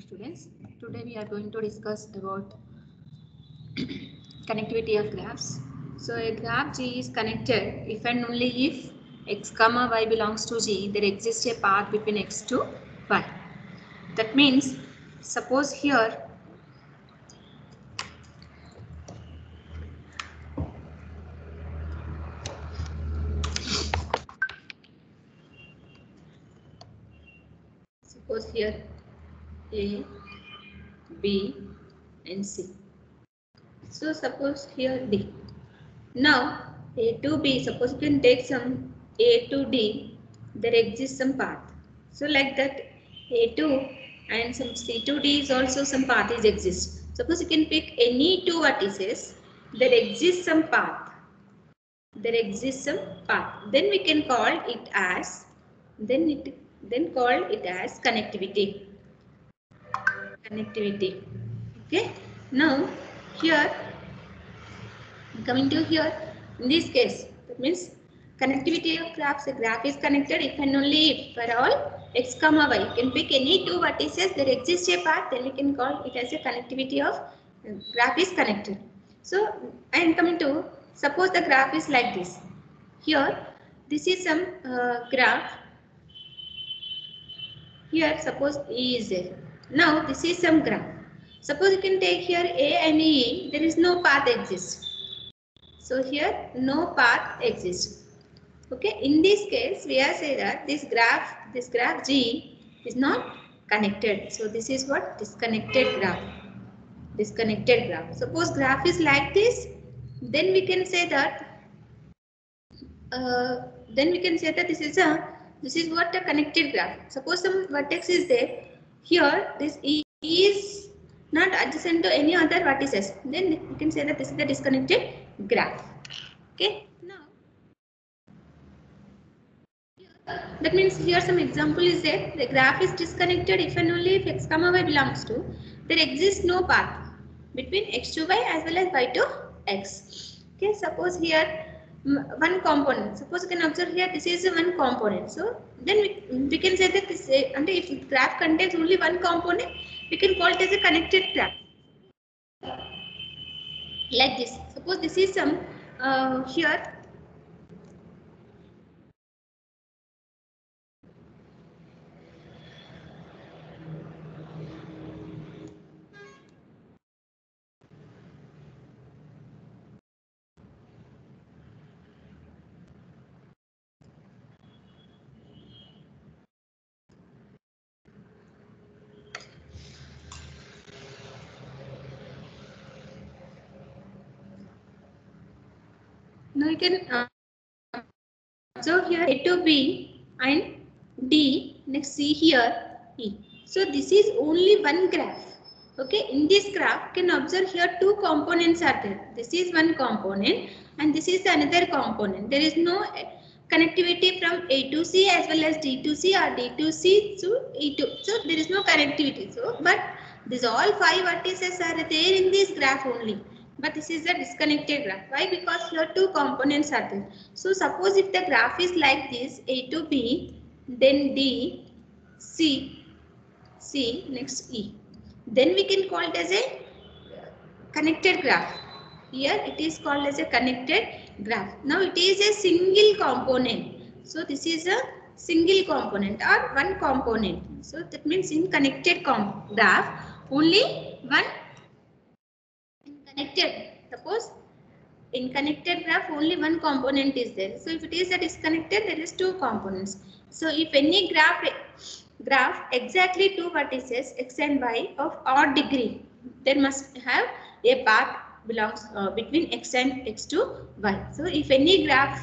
morning, students. Today we are going to discuss about connectivity of graphs. So a graph G is connected if and only if x comma y belongs to G, there exists a path between x to y. That means, suppose here A, B and C. So suppose here D. Now A to B, suppose you can take some A to D, there exists some path. So like that A to and some C to D is also some path is exist. Suppose you can pick any two vertices, there exists some path. There exists some path. Then we can call it as connectivity. Connectivity. Okay. Now here coming to here, in this case, that means connectivity of graphs. A graph is connected if and only if for all x comma y. You can pick any two vertices, there exists a path, then we can call it as a connectivity of graph is connected. So I am coming to, suppose the graph is like this. Here, this is some graph. Here, suppose E is there. Now, this is some graph. Suppose you can take here A and E, there is no path exists. So here no path exists. Okay, in this case we are saying that this graph G is not connected. So this is what? Disconnected graph. Disconnected graph. Suppose graph is like this, then we can say that this is what a connected graph. Suppose some vertex is there. Here this E is not adjacent to any other vertices. Then we can say that this is the disconnected graph. Okay. Now that means here some example is there. The graph is disconnected if and only if x comma y belongs to. There exists no path between x to y as well as y to x. Okay. Suppose here one component. Suppose you can observe here this is one component. So then we can say that this and if the graph contains only one component, we can call it as a connected graph. Like this. Suppose this is some here. Now you can observe here A to B and D, next C here E. So this is only one graph. Okay, in this graph you can observe here two components are there. This is one component and this is another component. There is no connectivity from A to C as well as D to C or D to C to E to. So there is no connectivity. So but these all five vertices are there in this graph only. But this is a disconnected graph. Why? Because here two components are there. So suppose if the graph is like this, A to B, then D, C, next E. Then we can call it as a connected graph. Here it is called as a connected graph. Now it is a single component. So this is a single component or one component. So that means in connected graph, only one connected. Suppose in connected graph only one component is there. So if it is a disconnected, there is two components. So if any graph exactly two vertices x and y of odd degree, there must have a path belongs between x and x to y. So if any graph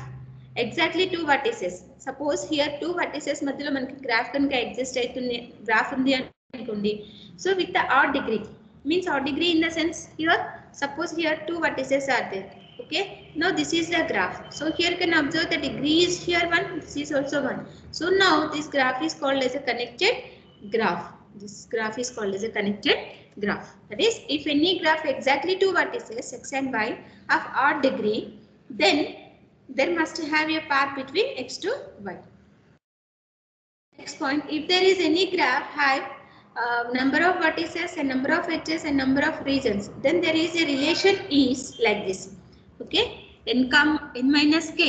exactly two vertices, suppose here two vertices మధ్యలో మనకి graph కనుక exist అవుతుంది graph ఉంది అనుకోండి. So with the odd degree, means odd degree in the sense here, suppose here two vertices are there. Okay, now this is the graph. So here you can observe the degree is here 1, this is also 1. So now this graph is called as a connected graph. This graph is called as a connected graph. That is, if any graph exactly two vertices x and y of odd degree, then there must have a path between x to y. Next point, if there is any graph have number of vertices and number of edges and number of regions, then there is a relation is like this. Okay, n minus k.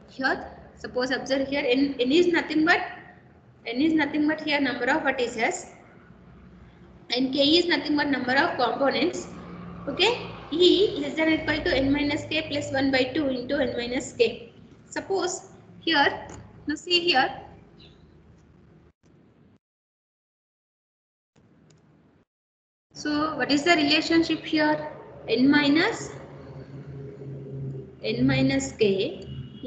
Here, suppose observe here n is nothing but here number of vertices and k is nothing but number of components. Okay, e less than or equal to n minus k plus 1 by 2 into n minus k. Suppose here, now see here. So what is the relationship here? n minus k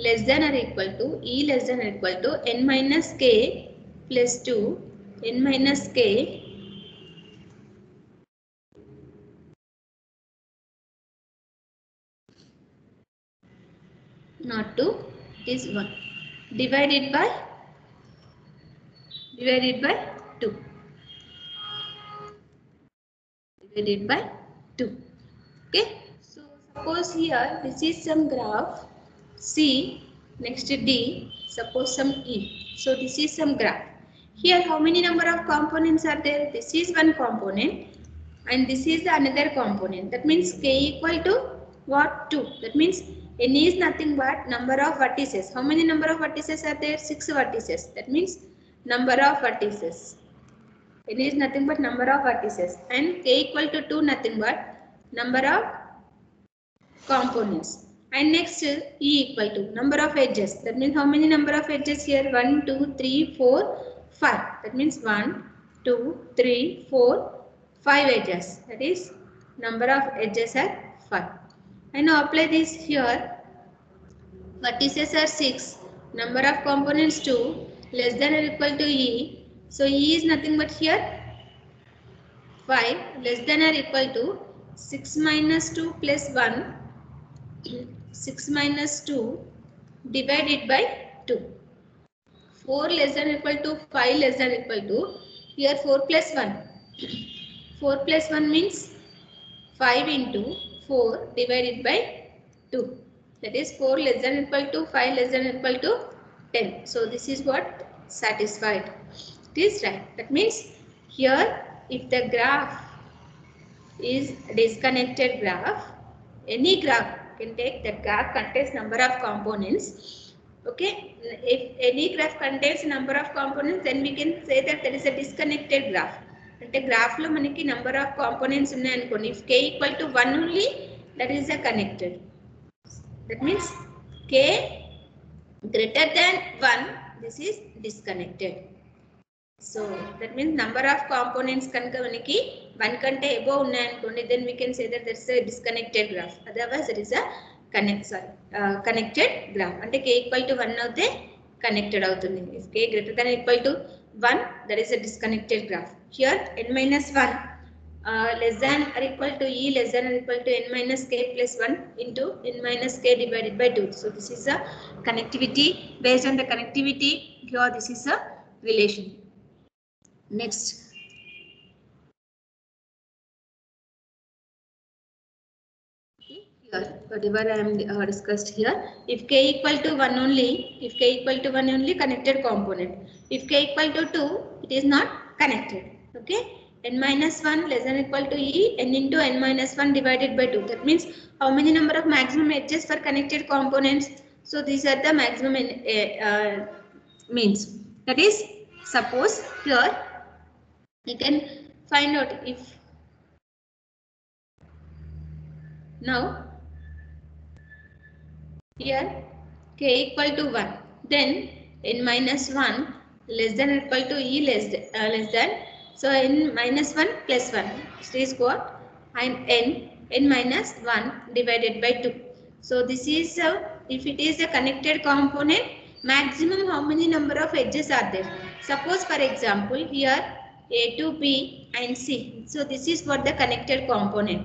less than or equal to e less than or equal to n minus k plus 2 n minus k not 2 is 1 divided by 2 divided by 2. Okay, so suppose here this is some graph C, next D, suppose some E. So this is some graph. Here how many number of components are there? This is one component and this is the another component. That means k equal to what? 2. That means n is nothing but number of vertices. How many number of vertices are there? 6 vertices. That means number of vertices. N is nothing but number of vertices and k equal to 2 nothing but number of components. And next E equal to number of edges. That means how many number of edges here? 1, 2, 3, 4, 5. That means 1, 2, 3, 4, 5 edges. That is number of edges are 5. And now apply this here. Vertices are 6. Number of components 2. Less than or equal to E. So E is nothing but here 5 less than or equal to 6 minus 2 plus 1. 6 minus 2 divided by 2. 4 less than or equal to 5 less than or equal to, here 4 plus 1. 4 plus 1 means 5 into 4 divided by 2. That is 4 less than or equal to 5 less than or equal to 10. So this is what satisfied. It is right. That means here if the graph is disconnected graph, any graph can take that graph contains number of components. Okay, if any graph contains number of components, then we can say that there is a disconnected graph. అంటే graph లో మనకి number of components ఉన్నాయి అనుకోండి, if k equal to 1 only that is the connected. That means k greater than 1 this is disconnected. So that means number of components కనుక మనకి 1 కంటే above ఉన్నాయి అనుకోండి, then we can say that there is a disconnected graph. Otherwise there is a connected graph. అంటే k equal to 1 అవుతే connected అవుతుంది. If k greater than or equal to 1 that is a disconnected graph. Here n minus 1 less than or equal to E less than or equal to n minus k plus 1 into n minus k divided by 2. So this is a connectivity. Based on the connectivity here this is a relation. Next, here whatever I am discussed here, if k equal to 1 only, connected component. If k equal to 2, it is not connected. Okay, n minus 1 less than or equal to E, n into n minus 1 divided by 2. That means how many number of maximum edges for connected components? So these are the maximum means. That is, suppose here you can find out if now here k equal to 1, then n minus 1 less than or equal to E less than, so n minus 1 plus 1, this is what, and n minus 1 divided by 2. So this is if it is a connected component, maximum how many number of edges are there? Suppose for example here A to B and C. So this is what the connected component.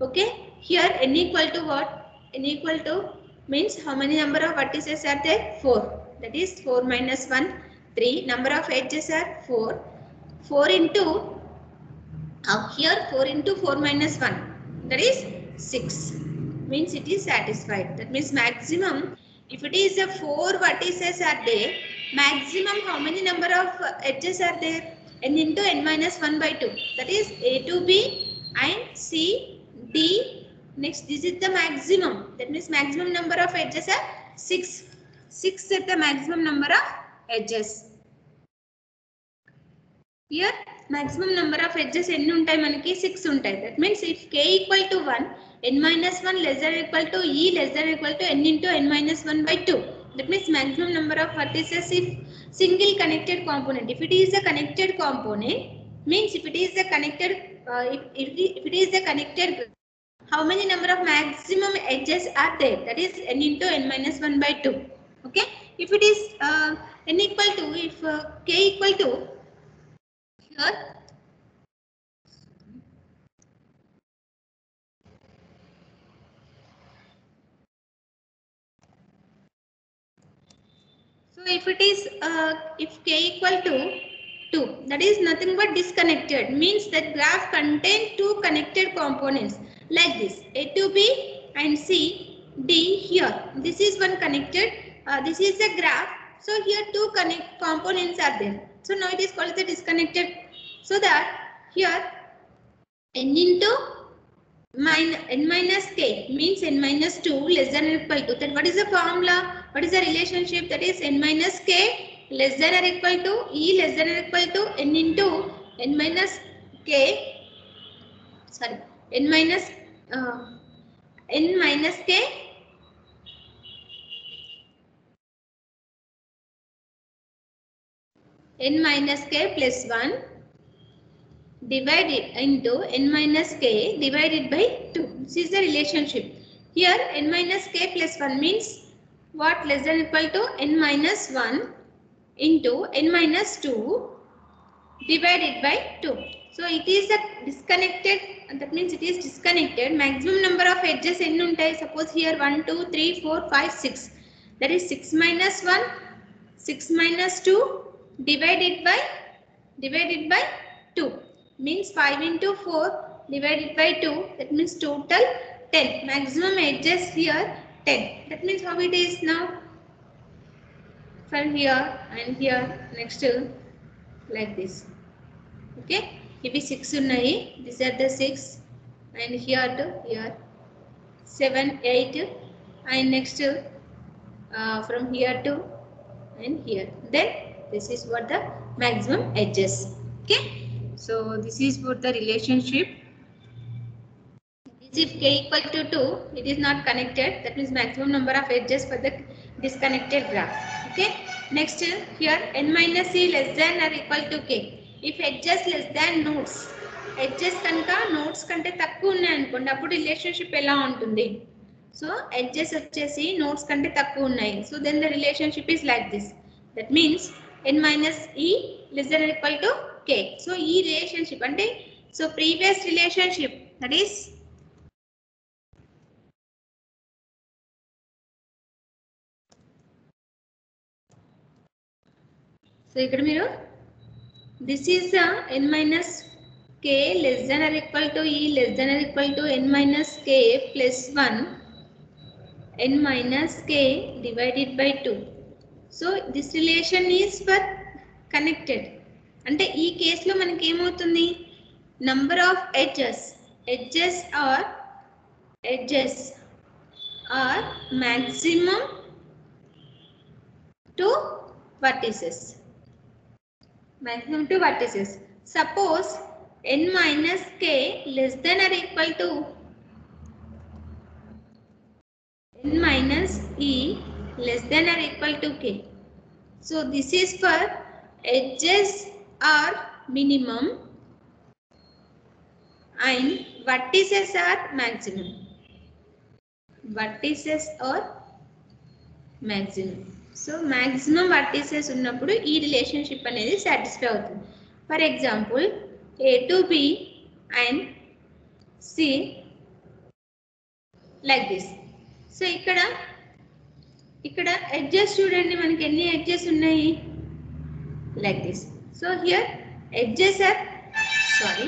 Okay, here n equal to what? N equal to means how many number of vertices are there? 4. That is 4 minus 1, 3. Number of edges are 4. 4 into here 4 into 4 minus 1, that is 6. Means it is satisfied. That means maximum, if it is a 4 vertices are there, maximum how many number of edges are there? n into n minus 1 by 2. That is A to B and C, D. Next, this is the maximum. That means maximum number of edges are 6. 6 is the maximum number of edges. Here maximum number of edges ఎన్ని ఉంటాయి మనకి 6 ఉంటాయి. That means if k equal to 1, n minus 1 less than or equal to e less than or equal to n into n minus 1 by 2. That means maximum number of vertices if single connected component. If it is a connected component, means if it is a connected, if it is a connected, how many number of maximum edges are there? That is n into n minus 1 by 2. Okay. If it is n equal to, if k equal to here, so if it is if k equal to 2, that is nothing but disconnected, means that graph contain two connected components like this, A to B and C, D here. This is one connected, this is the graph. So here two components are there. So now it is called the disconnected. So that here n into n minus k means n minus 2 less than or equal to, that what is the formula? What is the relationship? That is n minus k less than or equal to e less than or equal to n into n minus k, sorry, n minus k n minus k plus 1 divided into n minus k divided by 2. This is the relationship. Here n minus k plus 1 means what? Less than or equal to n minus 1 into n minus 2 divided by 2. So it is a disconnected, that means it is disconnected. Maximum number of edges n untai. Suppose here 1, 2, 3, 4, 5, 6. That is 6 minus 1, 6 minus 2 divided by 2. Means 5 into 4 divided by 2. That means total 10. Maximum edges here 10. That means how it is now? From here and here, next like this. Okay, ఇవి 6 ఉన్నాయి. These are the 6 and here to here 7, 8 and next from here to and here. Then this is what the maximum edges. Okay, so this is for the relationship. If k equal to 2, it is not connected. That means maximum number of edges for the disconnected graph. Okay. Next here n minus e less than or equal to k. If edges less than nodes, edges kanka nodes kante takku unnai anukondi, appudu relationship ela untundi? So edges vachesi nodes kante takku unnai. So then the relationship is like this. That means n minus e less than or equal to k. So e relationship ante, so previous relationship, that is so ikkada meeru this is n minus k less than or equal to e less than or equal to n minus k plus 1 n minus k divided by 2. So this relation is for connected. అంటే ఈ కేసులో మనకి ఏమవుతుంది? Number of edges are maximum to vertices. Maximum to vertices. Suppose n minus k less than or equal to n minus e less than or equal to k. So this is for edges are minimum and vertices are maximum. Vertices are maximum. So maximum vertices ఉన్నప్పుడు ఈ relationship అనేది satisfy అవుతుంది. For example A to B and C like this. So ఇక్కడ edges చూడండి, మనకి ఎన్ని edges ఉన్నాయి? Like this. So here edges are, sorry,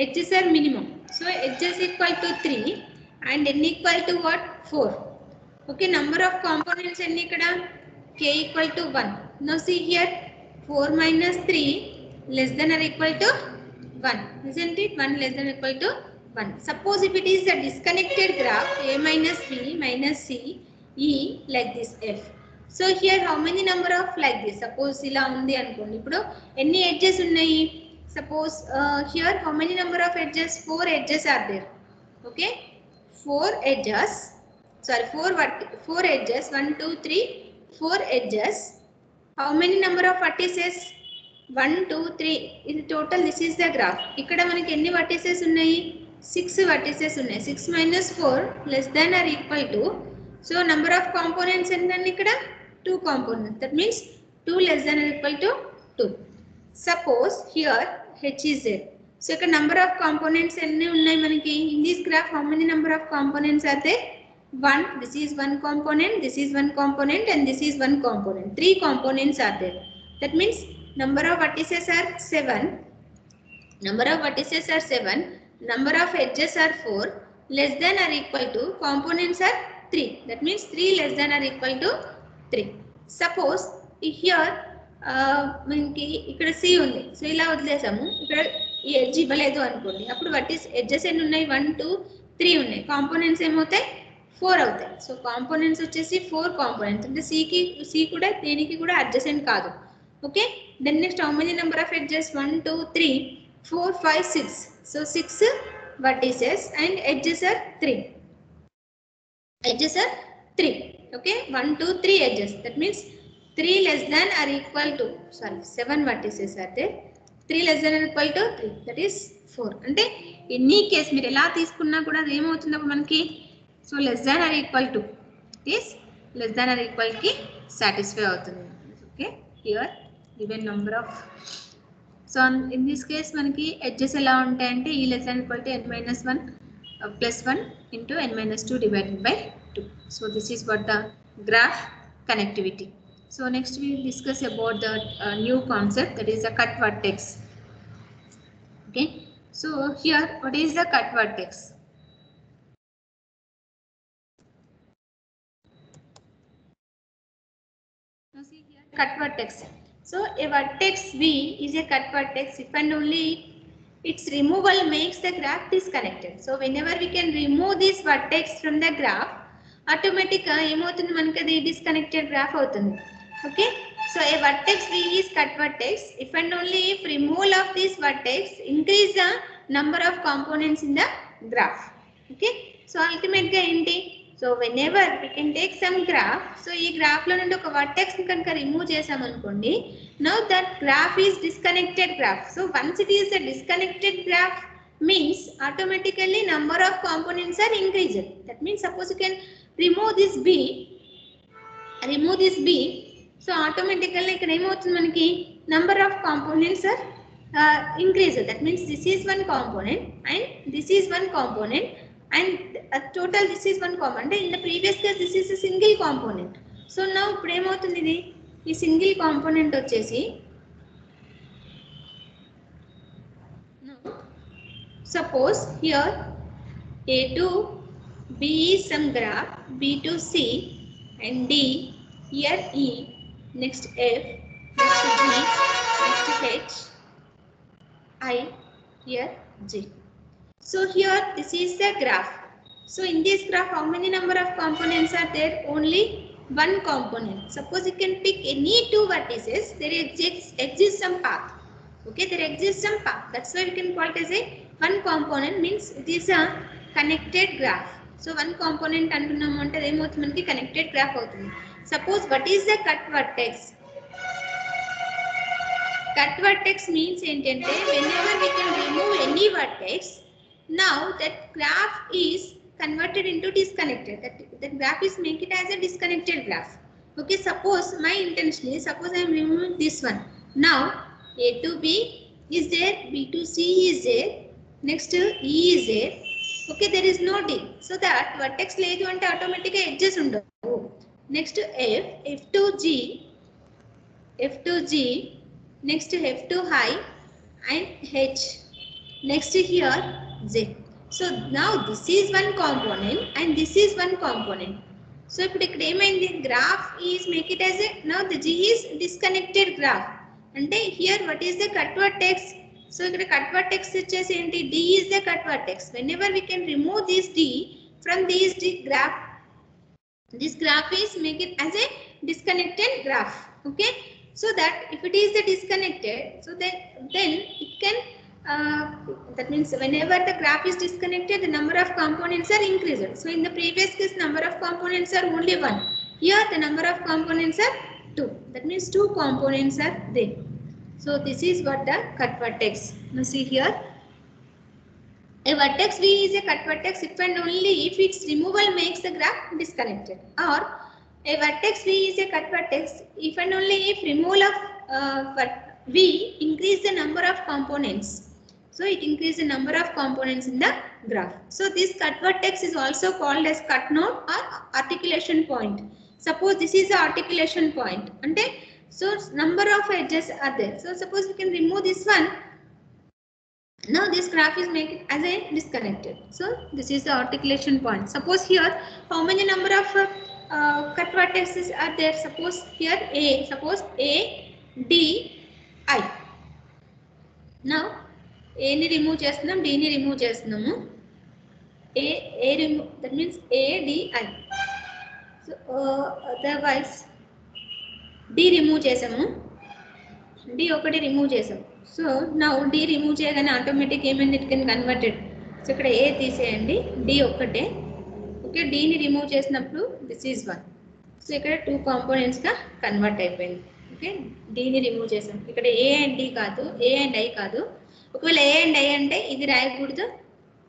edges are minimum. So edges equal to 3 and n equal to what? 4. Okay, number of components n ikkada k equal to 1. Now see here 4 minus 3 less than or equal to 1. Isn't it? 1 less than or equal to 1. Suppose if it is a disconnected graph a minus b minus c e like this f. So here how many number of like this? Suppose ఇలా ఉంది అనుకోండి. ఇప్పుడు ఎన్ని edges ఉన్నాయి? Suppose here how many number of edges? 4 edges are there. Okay, 4 edges. Sorry, 4 edges. 1, 2, 3, 4 edges. How many number of vertices? 1, 2, 3. In total, this is the graph. ఇక్కడ మనకి ఎన్ని vertices ఉన్నాయి? 6 vertices ఉన్నాయి. 6 minus 4 less than or equal to. So number of components ఎంతండి ఇక్కడ? 2 components. That means 2 less than or equal to 2. Suppose here h is there. So ఇక్కడ number of components ఎన్ని ఉన్నాయి మనకి? In this graph, how many number of components are there? 1. This is one component, this is one component, and this is one component. 3 components are there. That means number of vertices are 7. Number of vertices are 7. Number of edges are 4. Less than or equal to components are 3. That means 3 less than or equal to 3. Suppose here మనకి ఇక్కడ C ఉంది. So ఇలా వదిలేసాము. ఇక్కడ ఈ edge ఇవ్వలేదు అనుకోండి. అప్పుడు edges ఎన్ని ఉన్నాయి? 1, 2, 3 ఉన్నాయి. కాంపోనెంట్స్ ఏమవుతాయి? 4 అవుతాయి. సో కాంపోనెంట్స్ వచ్చేసి 4 కాంపోనెంట్స్. అంటే సి కూడా దేనికి కూడా అడ్జసెంట్ కాదు. Okay, then next how many number of edges? 1, 2, 3, 4, 5, 6. So 6 vertices and edges are 3. Edges are 3. Okay, 1, 2, 3 edges. That means 3 less than or equal to, sorry, 7 vertices are there. 3 less than or equal to 3. That is 4. అంటే ఎన్ని case మీరు ఎలా తీసుకున్నా కూడా అది ఏమవుతుంది అప్పుడు మనకి? So less than or equal to is less than or equal కి సాటిస్ఫై అవుతుంది. Okay, here given number of. So in this case మనకి ఎడ్జెస్ ఎలా ఉంటాయంటే ఈ less than equal to n minus 1 plus 1 into n minus 2 divided by 2. So this is what the graph connectivity. So next we will discuss about the new concept, that is the cut vertex. Okay, so here what is the cut vertex? Now see here cut vertex. So a vertex V is a cut vertex if and only its removal makes the graph disconnected. So whenever we can remove this vertex from the graph, automatically ఏమవుతుంది మనకి అది disconnected graph అవుతుంది. Okay, so a vertex V is cut vertex if and only if removal of this vertex increase the number of components in the graph. Okay, so ultimate గా ఏంటి? So whenever we can take some graph, so ఈ graph లో నుండి ఒక vertex ని కనుక remove చేసామనుకోండి, now that graph is disconnected graph. So once it is a disconnected graph means automatically number of components are increased. That means suppose you can remove this B, so automatically ఇక్కడ ఏమవుతుంది మనకి? number of components are increased. That means this is one component and this is one component and total this is one component. In the previous case this is a single component. So now ఇప్పుడు ఏమవుతుంది? ఇది ఈ single component వచ్చేసి suppose here A to B is some graph, B to C and D, here E, next F, next G, next H, I, here J. So here this is the graph. So in this graph how many number of components are there? Only one component. Suppose you can pick any 2 vertices, there exists some path. Okay, there exists some path. That's why we can call it as a one component, means it is a connected graph. So one component antunnam ante emoutundi manaki connected graph avutundi. Suppose what is the cut vertex? Cut vertex means entante whenever we can remove any vertex, now that graph is converted into disconnected. That graph is make it as a disconnected graph. Okay, suppose my intention is, suppose I am removing this one. Now A to B is there, B to C is there, next E is there. Okay, there is no D. So that vertex లేదు అంటే automatically edges ఉండవు. Next F to G, next F to high and H, next here Z. So now this is one component and this is one component. So if the graph is make it as a, now the G is disconnected graph. And here what is the cut vertex? So cut vertex is D is the cut vertex. Whenever we can remove this D from this graph, this graph is make it as a disconnected graph. Okay, so that if it is the disconnected, so then it can that means whenever the graph is disconnected, the number of components are increased. So in the previous case, number of components are only 1. Here the number of components are 2. That means 2 components are there. So this is what the cut vertex. Now see here, a vertex V is a cut vertex if and only if its removal makes the graph disconnected, or a vertex V is a cut vertex if and only if removal of V increase the number of components. So it increases the number of components in the graph. So this cut vertex is also called as cut node or articulation point. Suppose this is the articulation point. So number of edges are there. So suppose we can remove this one. Now this graph is made as a disconnected. So this is the articulation point. Suppose here how many number of cut vertices are there? Suppose here A. Suppose A, D, I. Now A ni remove chestunam, D ni remove chestunamu. A remove, that means A, D, I. So otherwise D remove chesamu. D okati remove chesam. So now D remove cheyagane automatic it can convert it. So ikkada A తీసేయండి, D ఒక్కటే. Okay, D ni remove చేసినప్పుడు this is 1. So ikkada 2 components గా convert అయిపోయింది. Okay, D ni remove చేసాం. ikkada A and D కాదు, A and I కాదు. ఒకవేళ A and I అంటే ఇది రాయకూడదు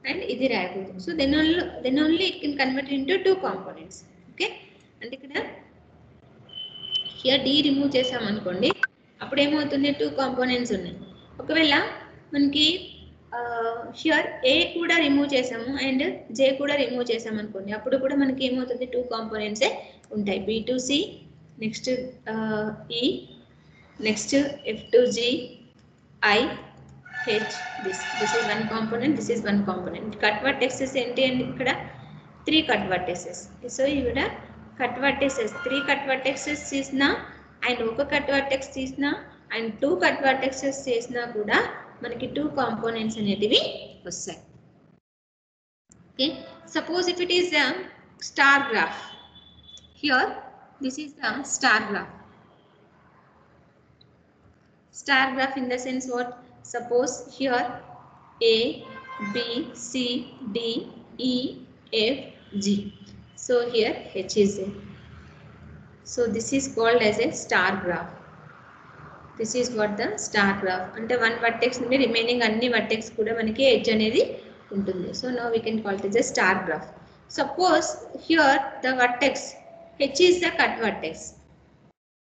and ఇది రాయకూడదు. So then only it can convert into 2 components. Okay, అంటే ఇక్కడ here D remove చేసాం అనుకోండి, అప్పుడు ఏమవుతుంది 2 components ఉన్నాయి. ఒకవేళ మనకి here A కూడా రిమూవ్ చేసాము అండ్ J కూడా రిమూవ్ చేసాము అనుకోండి, అప్పుడు కూడా మనకి ఏమవుతుంది 2 components ఉంటాయి. B to C, next E, next F to G, I, H. This is one component, this is one component. Cut vertices ఏంటి అండి, ఇక్కడ 3 cut vertices. సో ఇక్కడ cut vertices 3 cut vertices తీసినా అండ్ ఒక cut vertex తీసినా and 2 cut vertices చేసినా కూడా మనకి 2 components అనేటివి వస్తాయి. Okay, suppose if it is a star graph, here this is the star graph. Star graph in the sense what? Suppose here A, B, C, D, E, F, G. So here H is there. So this is called as a star graph. This is what the star graph. అంటే one vertex నుండి remaining అన్ని vertex కూడా మనకి edge అనేది ఉంటుంది. So now we can call it as a star graph. Suppose here the vertex H is the cut vertex.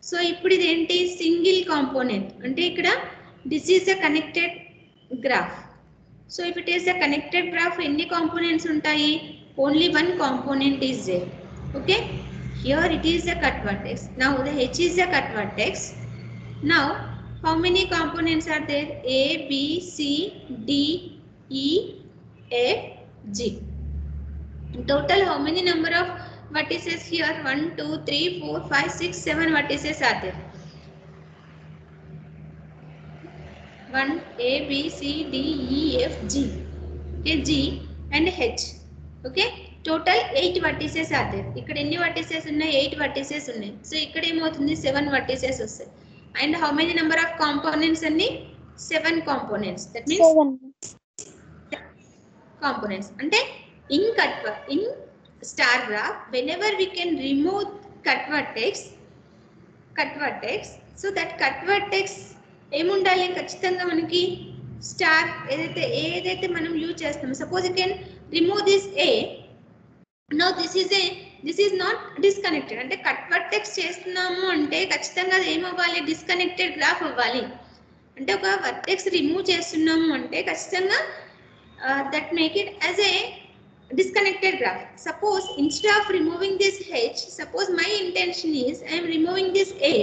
So ఇప్పుడు ఇది ఏంటి, సింగిల్ కాంపోనెంట్. అంటే ఇక్కడ this is a connected graph. So if it is a connected graph, ఎన్ని components ఉంటాయి? Only one component is there. Okay, here it is the cut vertex. Now the H is the cut vertex. Now how many components are there? A, B, C, D, E, F, G. In total how many number of vertices here? 1, 2, 3, 4, 5, 6, 7 vertices are there. 1, A, B, C, D, E, F, G. Okay, G and H. Okay, total 8 vertices are there. ఇక్కడ ఎన్ని vertices ఉన్నాయి? 8 vertices ఉన్నాయి. So ఇక్కడ ఏమవుతుంది 7 vertices వస్తాయి. And how many number of components అన్ని? 7 components. That means 7 components. అంటే in star graph, whenever we can remove cut vertex, so that cut vertex ఏముండాలి, ఖచ్చితంగా మనకి స్టార్ ఏదైతే మనం యూజ్ చేస్తామో. Suppose you can remove this A. Now this is not disconnected. అంటే cut vertex చేస్తున్నాము అంటే ఖచ్చితంగా అది ఏమవ్వాలి, డిస్కనెక్టెడ్ గ్రాఫ్ అవ్వాలి. అంటే ఒక వర్టెక్స్ రిమూవ్ చేస్తున్నాము అంటే ఖచ్చితంగా that make it as a disconnected graph. Suppose instead of removing this H, suppose my intention is I am removing this A.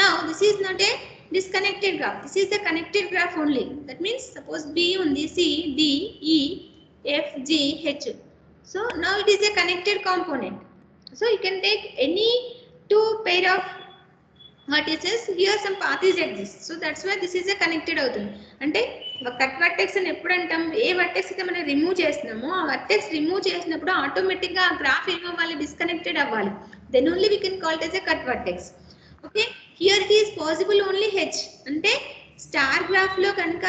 Now this is not a disconnected graph, this is the connected graph only. That means suppose B on the C, D, E, F, G, H. So now it is a connected component. So you can take any two pair of vertices, here some paths exist. So that's why this is a connected అవుతుంది. అంటే cut vertex అని ఎప్పుడు అంటాం, ఏ vertex అయితే మనం remove చేస్తున్నామో ఆ vertex remove చేసినప్పుడు ఆటోమేటిక్ గా ఆ గ్రాఫ్ ఏమవ్వాలి, డిస్కనెక్టెడ్ అవ్వాలి. Then only we can call it as a cut vertex. Okay, here it is possible only H. అంటే స్టార్ గ్రాఫ్ లో కనుక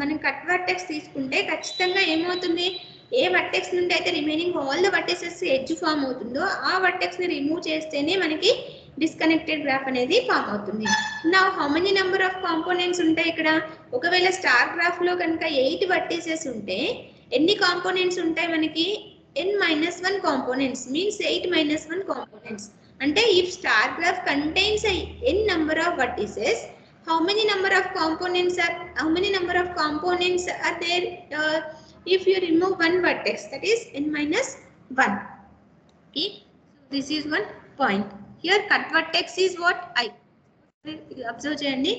మనం కట్ వర్టెక్స్ తీసుకుంటే ఖచ్చితంగా ఏమవుతుంది, ఏ వర్టెక్స్ నుండి అయితే remaining all the vertices edge form అవుతుందో ఆ వర్టెక్స్ ని రిమూవ్ చేస్తేనే మనకి డిస్కనెక్టెడ్ గ్రాఫ్ అనేది ఫామ్ అవుతుంది. నా how many number of components ఉంటాయి ఇక్కడ, ఒకవేళ స్టార్ గ్రాఫ్ లో కనుక 8 వర్టిసెస్ ఉంటే ఎన్ని కాంపోనెంట్స్ ఉంటాయి మనకి, n-1 కాంపోనెంట్స్ మీన్స్ 8-1 కాంపోనెంట్స్. అంటే if star graph contains n number of vertices, how many number of components are there if you remove one vertex, that is n-1. Okay, so this is one point. Here cut vertex is what, I. Observe cheyandi,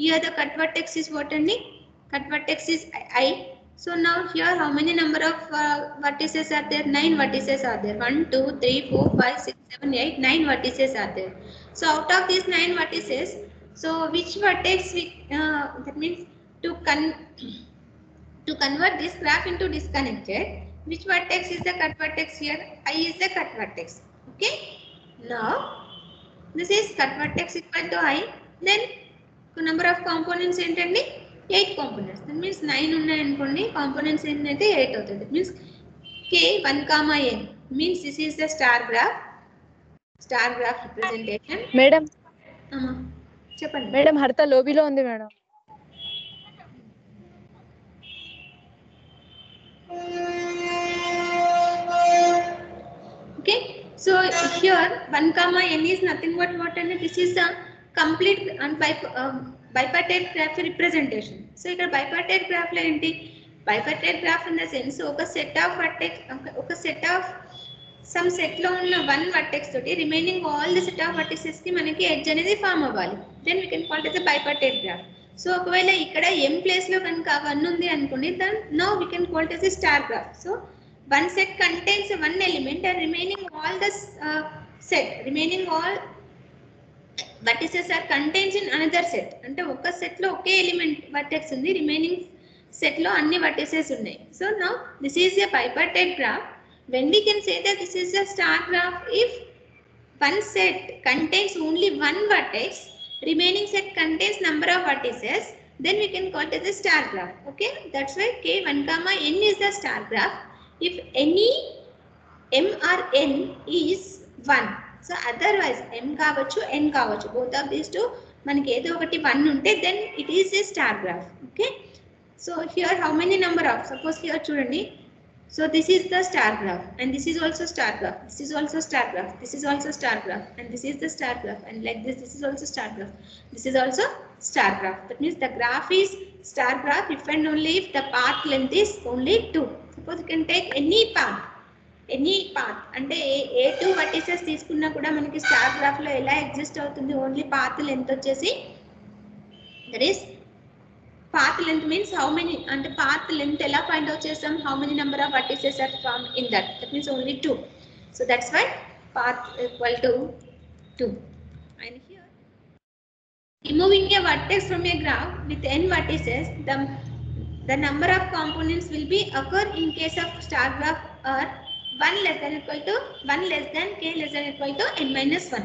here the cut vertex is what andi, cut vertex is I. So now here how many number of vertices are there, 9 vertices are there, 1 2 3 4 5 6 7 8 9 vertices are there. So out of these 9 vertices, so which vertex we that means to convert this graph into disconnected, which vertex is the cut vertex here, I is the cut vertex. Okay, now this is cut vertex equal to I, then number of components ఏంటండి 8 components, that means 9 ఉన్నాయి అనుకోండి, components ఏంటంటే 8 అవుతుంది. That means k 1, n means this is the star graph representation. Madam చెప్పండి madam, హర్త లోబీలో ఉంది madam. Okay, so here 1, n is nothing but what, and this is the complete and bipartite graph representation. So ఇక్కడ bipartite graph లో ఏంటి, bipartite graph in the sense ఒక set of vertex, ఒక set of some set లో ఉన్న one vertex తోటి remaining all the set of vertices కి మనకి ఎడ్జ్ అనేది ఫామ్ అవ్వాలి. Then we can call it as a bipartite graph. So ఒకవేళ ఇక్కడ m ప్లేస్ లో కనుక 1 ఉంది అనుకోండి, then now we can call it as a star graph. So one set contains one element and remaining all vertices are contained in another set. అంటే ఒక set లో ఒకే element vertex ఉంది, రిమైనింగ్ సెట్ లో అన్ని వర్టిసెస్ ఉన్నాయి. So now this is a bipartite graph. When we can say that this is a star graph, if one set contains only one vertex, remaining set contains number of vertices, then we can call it as a star graph. Okay, that's why k 1, n is the star graph if any m or n is 1. So otherwise m కావచ్చు n కావచ్చు, both of these two మనకి ఏదో ఒకటి 1 ఉంటే then it is a star graph. Okay, so here how many number of, suppose here చూడండి, so this is the star graph and this is also star graph, this is also star graph, this is also star graph, and this is the star graph, and like this is also star graph, this is also star graph. That means the graph is star graph if and only if the path length is only 2. Suppose you can take any path అంటే ఏ 2 vertices తీసుకున్నా కూడా మనకి star graph లో ఎలా exist అవుతుంది, only path length వచ్చేసి, that is path length means how many, and path length ela find out chesam, how many number of vertices are found in that, means only 2. So that's why path equal to 2. And here removing a vertex from a graph with n vertices, the number of components will be occur in case of star graph are 1 less than k less than equal to n-1.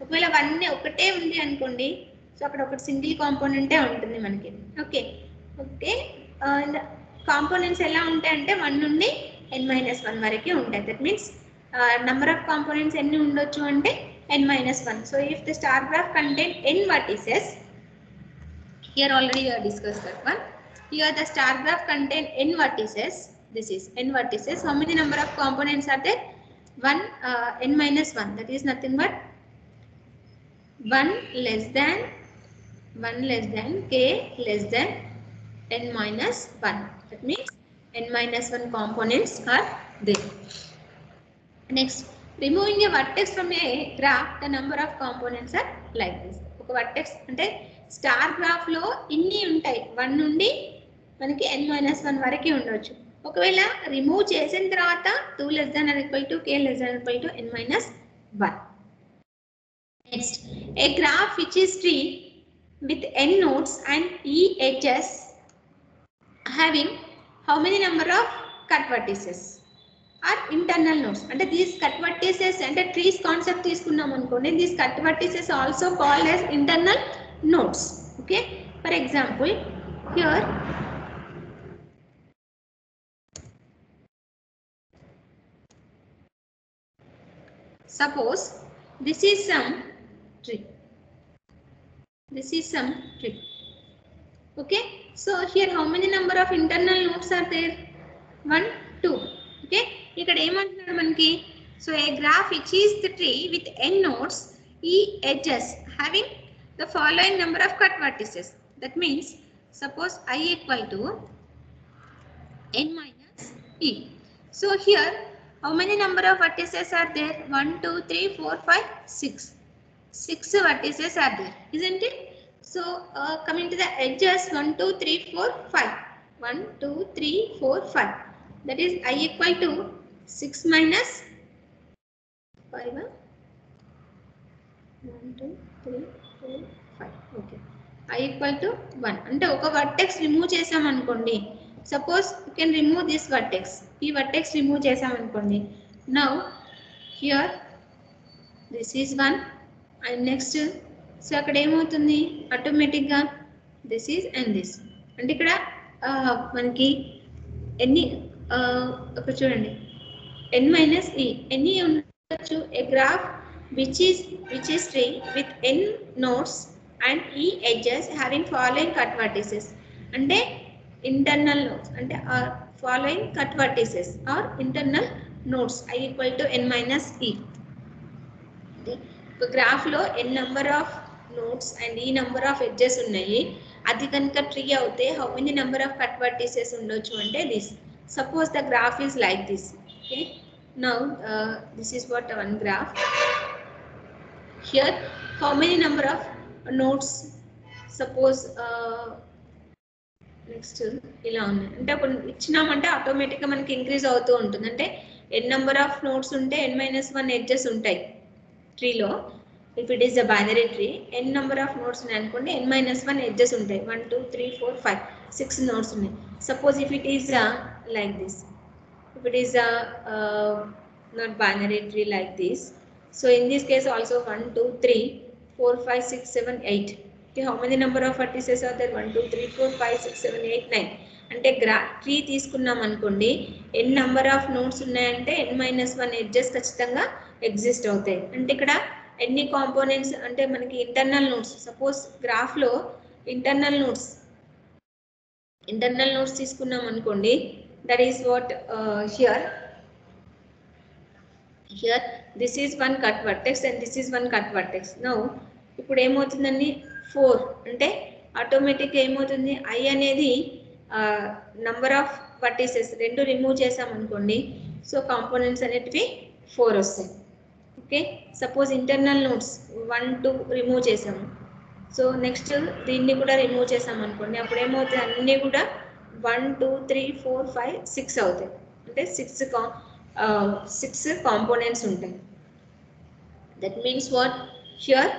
ఒకవేళ 1 ఒకటే ఉంది అనుకోండి, so అక్కడ ఒకటి single కాంపోనెంటే ఉంటుంది మనకి. Okay, components ఎలా ఉంటాయి అంటే 1 నుండి n-1 వరకు ఉంటాయి. That means number of components ఎన్ని ఉండొచ్చు అంటే n-1. So if the star graph contain n vertices, here already we have discussed that one. Here the star graph contain n vertices, this is n vertices. How many number of components are there, n-1, that is nothing but 1 less than k less than n-1. That means n-1 components are there. Next, removing a vertex from a graph, the number of components are like this. ఒక vertex అంటే star graph లో ఇన్ని ఉంటాయి, 1 నుండి మనకి n-1 వరకు ఉండొచ్చు. ఒకవేళ రిమూవ్ చేసిన తర్వాత 2 less than or equal to k less than or equal to n minus 1. Next, a graph which is tree with n nodes and e edges having how many number of cut vertices or internal nodes. అంటే these cut vertices అంటే trees concept తీసుకున్నాం అనుకోండి, these cut vertices also called as internal nodes. Okay, for example here suppose this is some tree. This is some tree. Okay, so here how many number of internal nodes are there? 1, 2. Okay, ఇక్కడ ఏమంటున్నాడు మనకి, so a graph which is the tree with n nodes, e edges having the following number of cut vertices. That means suppose I equal to n minus e. So here how many number of vertices are there? 1, 2, 3, 4, 5, 6. 6 vertices are there, isn't it? So coming to the edges 1, 2, 3, 4, 5. 1, 2, 3, 4, 5. That is I equal to 6 minus 5. 1, 2, 3, 4, 5. Okay. I equal to 1. అంటే ఒక vertex remove చేసాం అనుకోండి. Suppose you can remove this vertex. ఈ vertex remove చేసాం అనుకోండి. Now here this is 1 and next so అక్కడ ఏమవుతుంది ఆటోమేటిక్గా దిస్ ఈజ్ అండ్ దిస్. అంటే ఇక్కడ మనకి ఎన్ని ఇక్కడ చూడండి n minus e ఎన్ని ఉండొచ్చు, ఏ graph which is tree with n nodes and e edges having following cut vertices. అంటే internal nodes అంటే following cut vertices or internal nodes I equal to n minus e. ఒక graph లో n number of nodes and e number of edges ఉన్నాయి. అది కనుక tree అవుతే how many number of cut vertices ఉండొచ్చు అంటే this. Suppose the graph is like this. Okay, now this is what one graph. Here how many number of nodes, suppose next ఇలా ఉన్నాయి. అంటే అప్పుడు ఇచ్చినామంటే ఆటోమేటిక్గా మనకి ఇంక్రీజ్ అవుతూ ఉంటుంది. అంటే n నెంబర్ ఆఫ్ నోడ్స్ ఉంటే n minus 1 ఎడ్జెస్ ఉంటాయి ట్రీలో. If it is a binary tree n number of nodes ఉన్నాయి అనుకోండి, n minus 1 ఎడ్జెస్ ఉంటాయి. 1, 2, 3, 4, 5, 6 నోడ్స్ ఉన్నాయి. Suppose if it is like this, if it is a not binary tree like this, so in this case also 1, 2, 3, 4, 5, 6, 7, 8. Okay, how many number of vertices are there? 1, 2, 3, 4, 5, 6, 7, 8, 9. అంటే tree తీసుకున్నాం అనుకోండి, n number of nodes ఉన్నాయంటే n minus 1 edges ఖచ్చితంగా exist అవుతాయి. అంటే ఇక్కడ ఎన్ని components అంటే మనకి ఇంటర్నల్ నోడ్స్, సపోజ్ గ్రాఫ్లో ఇంటర్నల్ నోడ్స్ తీసుకున్నాం అనుకోండి, that is what here this is one cut vertex and this is one cut vertex. Now ఇప్పుడు ఏమవుతుందండి 4 అంటే ఆటోమేటిక్గా ఏమవుతుంది, I అనేది నంబర్ ఆఫ్ వర్టిసెస్ రెండు రిమూవ్ చేసాం అనుకోండి, సో కాంపోనెంట్స్ అనేటివి 4 వస్తాయి. Okay, suppose internal nodes 1, 2 remove చేసాము, సో నెక్స్ట్ దీన్ని కూడా రిమూవ్ చేసాం అనుకోండి, అప్పుడు ఏమవుతుంది అన్నీ కూడా 1, 2, 3, 4, 5, 6 అవుతాయి. అంటే 6 కాంపోనెంట్స్ ఉంటాయి. దట్ మీన్స్ వాట్ హియర్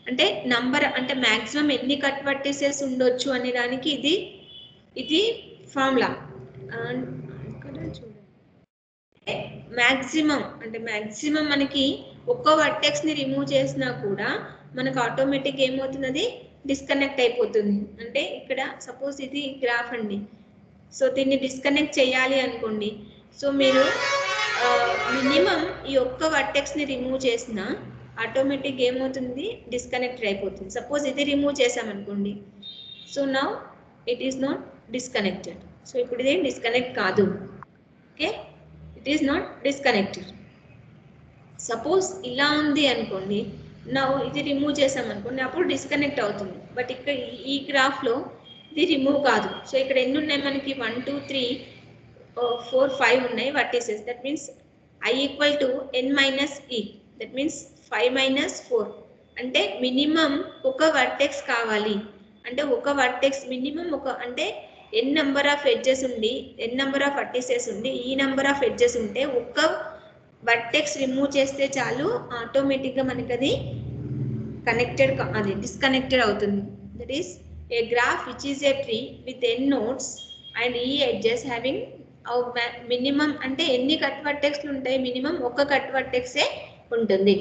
అంటే నంబర్ అంటే మ్యాక్సిమం ఎన్ని కట్ వర్టిసెస్ ఉండొచ్చు అనే దానికి ఇది ఫార్ములా. మ్యాక్సిమం అంటే మ్యాక్సిమం మనకి ఒక్క వర్టెక్స్ ని రిమూవ్ చేసినా కూడా మనకు ఆటోమేటిక్ ఏమవుతుంది, అది డిస్కనెక్ట్ అయిపోతుంది. అంటే ఇక్కడ సపోజ్ ఇది గ్రాఫ్ అండి, సో దీన్ని డిస్కనెక్ట్ చేయాలి అనుకోండి, సో మీరు మినిమం ఈ ఒక్క వర్టెక్స్ ని రిమూవ్ చేసినా ఆటోమేటిక్ ఏమవుతుంది, డిస్కనెక్ట్ అయిపోతుంది. సపోజ్ ఇది రిమూవ్ చేసామనుకోండి, so now it is not disconnected. So ఇప్పుడు ఇది డిస్కనెక్ట్ కాదు. Okay, it is not disconnected. Suppose ఇలా ఉంది అనుకోండి, నౌ ఇది రిమూవ్ చేసామనుకోండి, అప్పుడు డిస్కనెక్ట్ అవుతుంది. బట్ ఇక్కడ ఈ గ్రాఫ్లో ఇది రిమూవ్ కాదు. సో ఇక్కడ ఎన్ని ఉన్నాయి మనకి 1, 2, 3, 4, 5 ఉన్నాయి vertices. That means I equal to n minus e. That means 5 minus 4. అంటే మినిమం ఒక వర్టెక్స్ కావాలి. అంటే ఒక వర్టెక్స్ మినిమం ఒక అంటే n నెంబర్ ఆఫ్ ఎడ్జెస్ ఉండి n నెంబర్ ఆఫ్ వర్టిసెస్ ఉండి ఈ నెంబర్ ఆఫ్ ఎడ్జెస్ ఉంటే ఒక్క వర్టెక్స్ రిమూవ్ చేస్తే చాలు ఆటోమేటిక్గా మనకి అది కనెక్టెడ్ అది డిస్కనెక్టెడ్ అవుతుంది. That is a graph which is a tree with n nodes and ఈ ఎడ్జెస్ హ్యావింగ్ మినిమం అంటే ఎన్ని కట్ వర్టెక్స్లు ఉంటాయి, మినిమం ఒక కట్ వర్టెక్సే ఉంటుంది.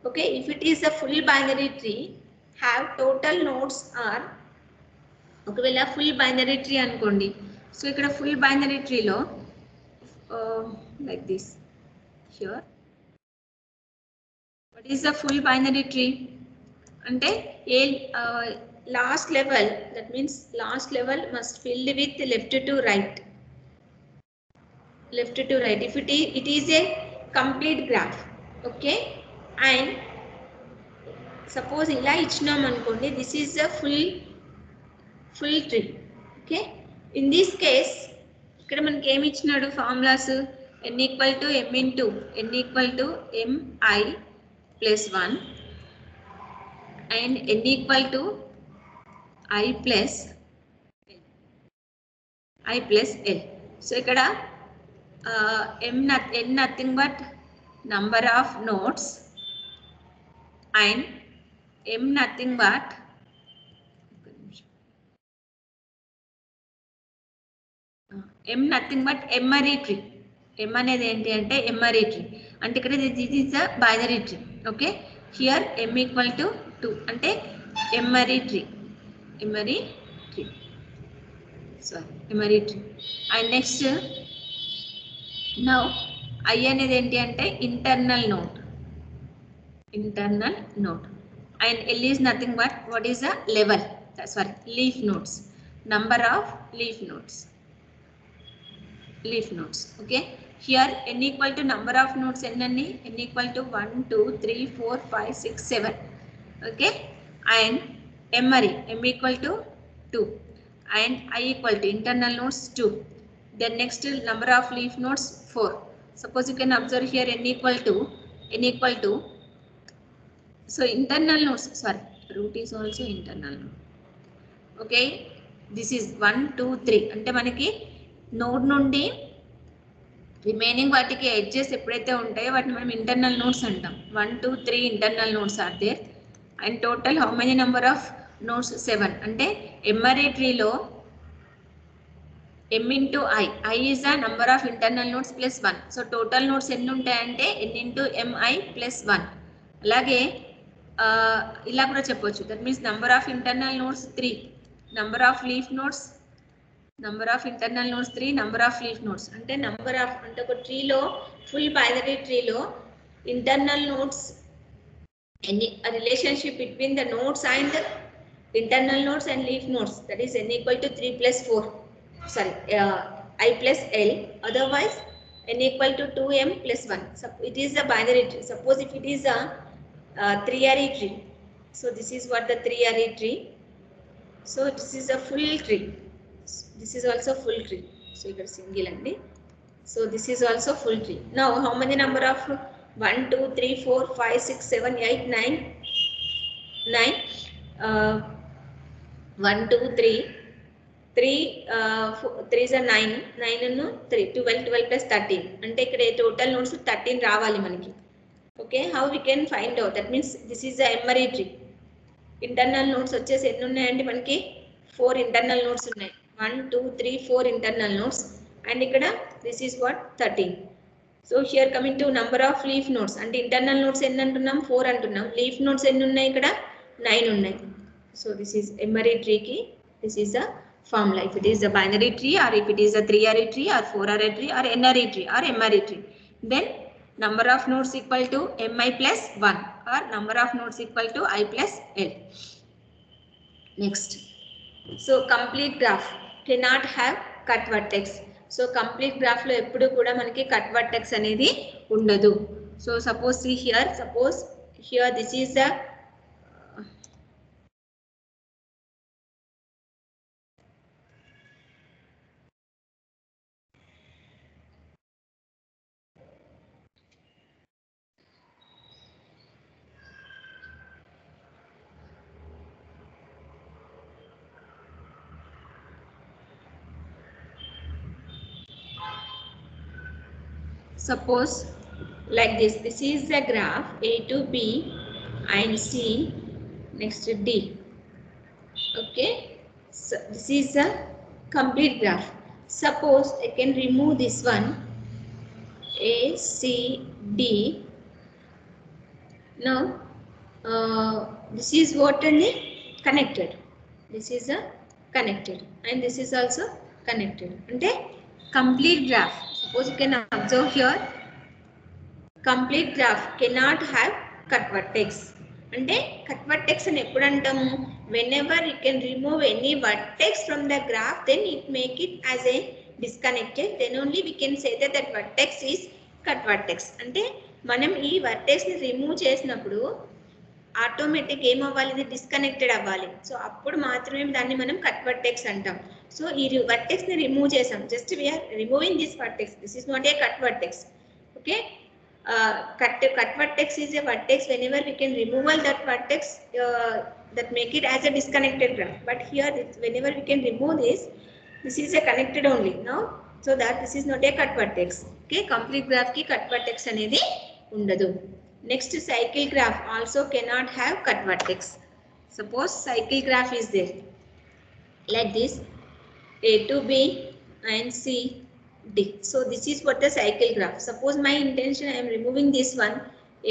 Okay, if it is a full binary tree have total nodes are, ఒకవేళ full binary tree అనుకోండి. సో ఇక్కడ ఫుల్ బైనరీ ట్రీలో like this here what is the full binary tree అంటే a last level, that means last level must filled with left to right, left to right if it is a complete graph. Okay, and suppose ila ichinam anukondi, this is a full tree. Okay, in this case ikkada manaki em ichinadu formulas n equal to m into n equal to mi plus 1 and n equal to i plus l. So ikkada n nothing but number of nodes and m nothing but m-ary tree. m అనేది ఏంటి అంటే m-ary tree అంటే ఇక్కడ this is a binary tree. Okay, here m equal to 2 అంటే m-ary tree and next now I అనేది ఏంటి అంటే internal node and L is nothing but what is the level, leaf nodes, number of leaf nodes. Okay, here n equal to number of nodes n equal to 1 2 3 4 5 6 7. Okay, and memory m equal to 2 and I equal to internal nodes 2. Then next number of leaf nodes 4. Suppose you can observe here n equal to so internal nodes, root is also internal node. Okay, this is 1 2 3 అంటే మనకి node నుండి remaining వాటికి edges ఎప్పుడైతే ఉంటాయో వాటిని మనం internal nodes అంటాం. 1 2 3 internal nodes are there and total how many number of nodes 7 అంటే ఎమ్మరీ ట్రీలో m into I is the number of internal nodes plus 1. So total nodes ఎన్ని ఉంటాయంటే n into mi plus 1. అలాగే ఇలా కూడా చెప్పొచ్చు, that means number of internal nodes 3, number of leaf nodes, number of internal nodes 3, number of leaf nodes అంటే number of అంటే ఒక ట్రీలో full binary ట్రీలో internal nodes ఎన్ని relationship between the nodes and internal nodes and leaf nodes, that is n equal to 3 plus 4, I plus l, otherwise n equal to 2m plus 1. So it is a binary tree. Suppose if it is a three-array tree, so this is what the three-array tree. So this is a full tree, this is also full tree. So you got single andi, so this is also full tree. Now how many number of 1 2 3 4 5 6 7 8 9 1 2 3 3 3 is a 9 and 3 12 plus 13 అంటే ఇక్కడ total nodes 13 రావాలి మనకి. Okay, how we can find out, that means this is a m-ary tree. Internal nodes వచ్చేసి ఎన్ని ఉన్నాయండి మనకి 4 internal nodes ఉన్నాయి, 1 2 3 4 internal nodes and ఇక్కడ this is what 13. So here coming to number of leaf nodes అంటే internal nodes ఎన్ని అంటున్నాం 4 అంటున్నాం, లీఫ్ నోడ్స్ ఎన్ని ఉన్నాయి ఇక్కడ 9 ఉన్నాయి. So this is emery tree ki, this is a formula. If it is a binary tree or if it is a three-array tree or four-array tree or n-array tree or emery tree, then number of nodes equal to mi plus 1 or number of nodes equal to I plus l. Next, so complete graph cannot have cut vertex. So complete graph lo eppudu kuda manaki cut vertex anedi undadu. So suppose see here, suppose here this is a suppose like this. This is the graph A to B and C, next to D. Okay, so this is the complete graph. Suppose I can remove this one, A, C, D. Now this is what only connected. This is a connected and this is also connected. Ante complete graph. Suppose you can observe here, complete graph cannot have cut vertex. Ante cut vertex అని ఎప్పుడు అంటాము? Whenever you can remove any vertex from the graph, then it make it as a disconnected. Then only we can say that that vertex is cut vertex. అంటే మనం ఈ vertex ని remove చేసినప్పుడు automatic ఏమవ్వాలి, ఇది డిస్కనెక్టెడ్ అవ్వాలి. So అప్పుడు మాత్రమే దాన్ని మనం కట్ వర్టెక్స్ అంటాం. సో ఈ వర్టెక్స్ ని రిమూవ్ చేసాం, just we are removing this vertex. This is not a cut vertex. Okay, cut vertex is a vertex whenever we can removal that vertex that make it as a disconnected graph. But here whenever we can remove this is a connected only now, so that this is not a cut vertex. Okay, complete graph ki cut vertex anedi undadu. Next, cycle graph also cannot have cut vertex. Suppose cycle graph is there like this, A to B and C, D. So this is what the cycle graph. Suppose my intention I am removing this one,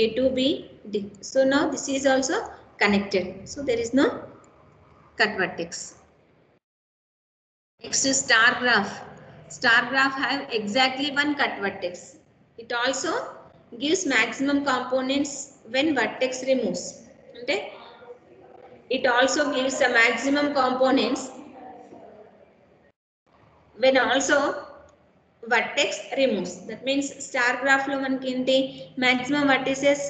A to B, D. So now this is also connected. So there is no cut vertex. Next is star graph. Star graph have exactly one cut vertex. It also gives maximum components when vertex removes. Okay? It also gives the maximum components when also vertex removes. That means star graph lo manaki enti maximum vertices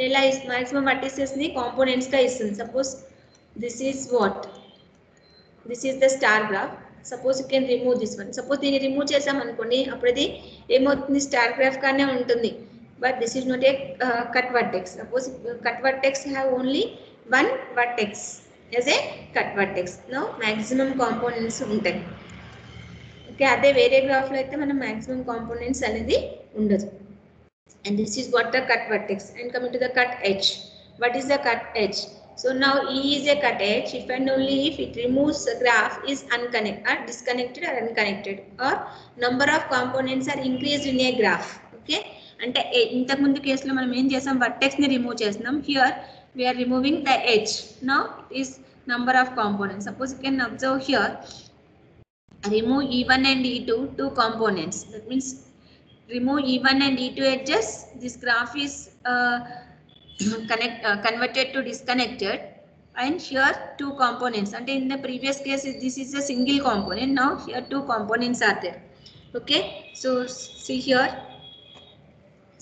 ela is maximum vertices ni components ka istundi. Suppose this is what, this is the star graph. Suppose you can remove this one. Suppose దీన్ని remove చేసాం అనుకోండి, అప్పుడు ఇది ఏమవుతుంది, star graph గానే ఉంటుంది. But this is not a cut vertex. Suppose cut vertex have only one vertex as a cut vertex. Now maximum components ఉంటాయి. Okay, అదే వేరే గ్రాఫ్ లో అయితే మనం maximum components అనేది ఉండదు. And this is what the cut vertex. And coming to the cut edge. What is the cut edge? So now E is a cut edge if and only if it removes the graph is unconnected or disconnected or unconnected, or number of components are increased in a graph. Okay, అంటే ఇంతకు ముందు కేసులో మనం ఏం చేసాం, vertex ని remove చేస్తున్నాం. Here we are removing the edge. Now is number of components. Suppose you can observe here, remove E1 and E2, two components. That means remove E1 and E2 edges. This graph is converted to disconnected, and here two components. And in the previous case this is a single component. Now here two components are there. Okay, so see here,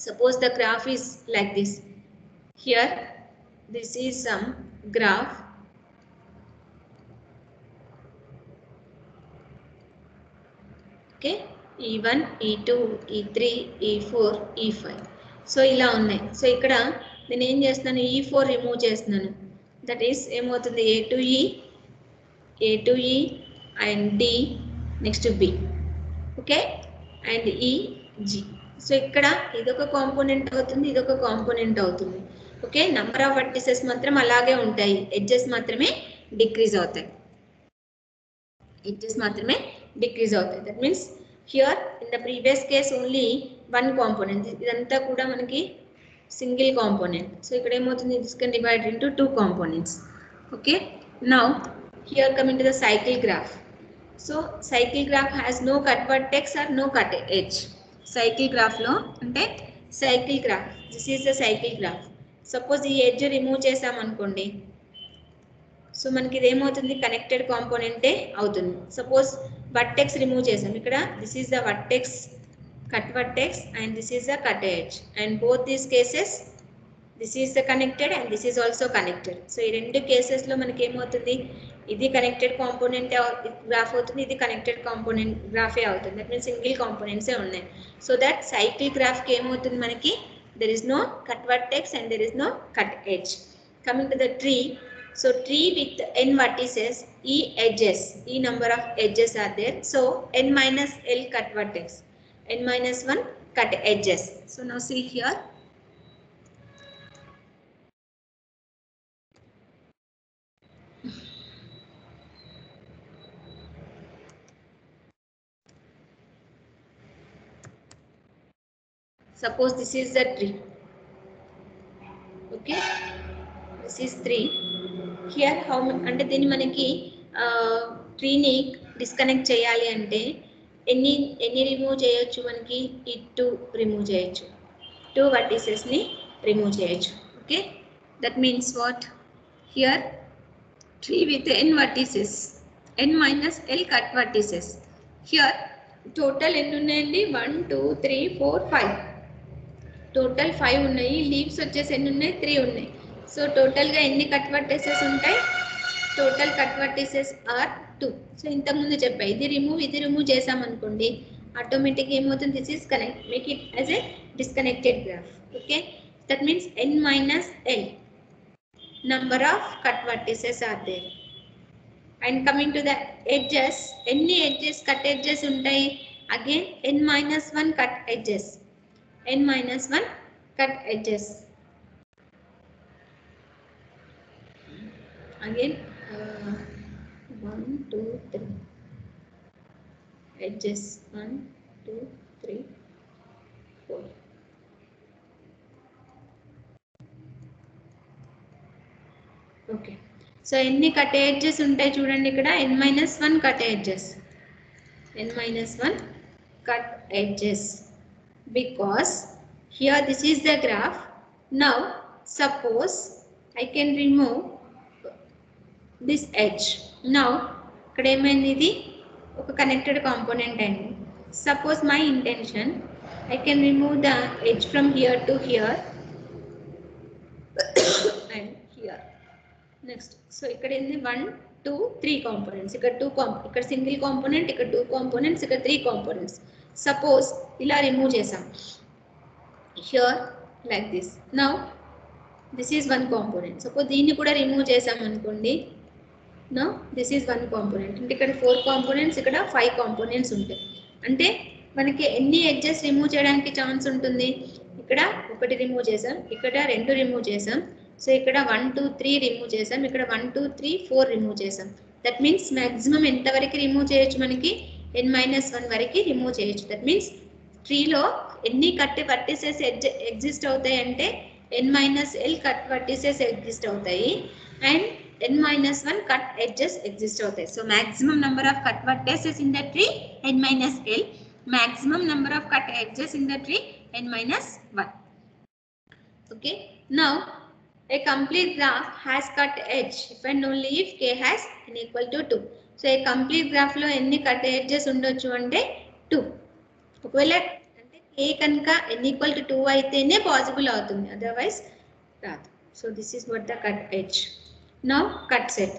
suppose the graph is like this. Here this is some graph. Okay, E1, E2, E3, E4, E5. So ఇలా ఉన్నాయి. So ఇక్కడ నేను ఏం చేస్తున్నాను, E4 remove చేస్తున్నాను. That is ఏమవుతుంది, A to E and D, next B. Okay, and E, G. So ఇక్కడ ఇదొక కాంపోనెంట్ అవుతుంది, ఇదొక కాంపోనెంట్ అవుతుంది. ఓకే, నంబర్ ఆఫ్ వర్టిసెస్ మాత్రం అలాగే ఉంటాయి, ఎడ్జెస్ మాత్రమే డిక్రీజ్ అవుతాయి. ఎడ్జెస్ మాత్రమే డిక్రీజ్ అవుతాయి. That means here in the previous case only one component, ఇదంతా కూడా మనకి సింగిల్ కాంపోనెంట్. సో ఇక్కడ ఏమవుతుంది, this can divide into two components. Okay, now here coming to the cycle graph. So cycle graph has no cut vertex or no cut edge. Cycle graph లో అంటే cycle graph, this is the cycle graph. Suppose ఈ edge remove చేసాం అనుకోండి, so మనకి ఇదేమవుతుంది, connected కాంపోనెంటే అవుతుంది. Suppose vertex remove చేసాం, ఇక్కడ this is the vertex, cut vertex, and this is the cut edge, and both these cases this is the connected and this is also connected. So ఈ రెండు cases లో మనకి ఏమవుతుంది, ఇది connected component graph అవుతుంది, ఇది కనెక్టెడ్ కాంపోనెంట్ గ్రాఫే అవుతుంది. That means single కాంపోనెంట్సే ఉన్నాయి. సో దట్ సైకిల్ గ్రాఫ్ కి ఏమవుతుంది, మనకి there is no cut vertex and there is no cut edge. Coming to the tree, so tree with n vertices, e edges, number of edges are there. So n minus l cut vertex, n minus 1 cut edges. So now see here. Suppose this is the tree. Okay, this is 3. Here how అంటే దీన్ని మనకి ట్రీని disconnect చేయాలి అంటే ఎన్ని remove చేయొచ్చు మనకి ఈ 2 రిమూవ్ చేయొచ్చు 2 vertices ని రిమూవ్ చేయొచ్చు okay that means what here tree with n vertices n minus l cut vertices here total ఎన్ని ఉన్నాయండి 1 2 3 4 5 టోటల్ 5 ఉన్నాయి లీవ్స్ వచ్చేసి ఎన్ని ఉన్నాయి 3 ఉన్నాయి సో టోటల్ గా ఎన్ని కట్ వర్టిసెస్ ఉంటాయి total cut vertices are 2 so ఇంతకు ముందు చెప్పా ఇది రిమూవ్ చేసాం అనుకోండి ఆటోమేటిక్ ఏమవుతుంది this is connect make it as a disconnected graph okay that means n minus l number of cut vertices are there and coming to the edges ఎన్ని edges cut edges ఉంటాయి again n minus 1 cut edges n minus 1 cut edges again 1 2 3 edges 1 2 3 4 okay so ఎన్ని cut edges ఉంటాయి చూడండి ఇక్కడ n minus 1 cut edges n minus 1 cut edges because here this is the graph now suppose I can remove this edge now ఇక్కడ ఏమైంది ఇది ఒక connected component అండి suppose my intention I can remove the edge from here to here and here next so ఇక్కడ ఏంది 1 2 3 components ఇక్కడ 2 ఇక్కడ single component ఇక్కడ 2 components ఇక్కడ 3 components suppose ఇలా రిమూవ్ చేసాం here like this now this is one component suppose దీన్ని కూడా రిమూవ్ చేసాం అనుకోండి now this is one component అంటే ఇక్కడ 4 components ఇక్కడ 5 components ఉంటాయి అంటే మనకి ఎన్ని ఎడ్జెస్ రిమూవ్ చేయడానికి ఛాన్స్ ఉంటుంది ఇక్కడ ఒకటి రిమూవ్ చేసాం ఇక్కడ రెండు రిమూవ్ చేసాం సో ఇక్కడ 1 2 3 రిమూవ్ చేసాం ఇక్కడ 1 2 3 4 రిమూవ్ చేసాం దట్ మీన్స్ మాక్సిమం ఎంత వరకు రిమూవ్ చేయొచ్చు మనకి n minus 1 వరకు రిమూవ్ చేయొచ్చు దట్ మీన్స్ ట్రీలో ఎన్ని కట్ వర్టిసెస్ ఎగ్జిస్ట్ అవుతాయి అంటే n minus l cut vertices exist అవుతాయి and n minus 1 cut edges exist అవుతాయి so maximum number of cut vertices in the tree n minus l maximum number of cut edges in the tree n minus 1 okay now a complete graph has cut edge if and only if k has n equal to 2 so a complete graph లో ఎన్ని cut edges ఉండొచ్చు అంటే 2 ఒకవేళ అంటే k కనుక n equal to 2 అయితేనే possible అవుతుంది otherwise రాదు so this is what the cut edge now cut set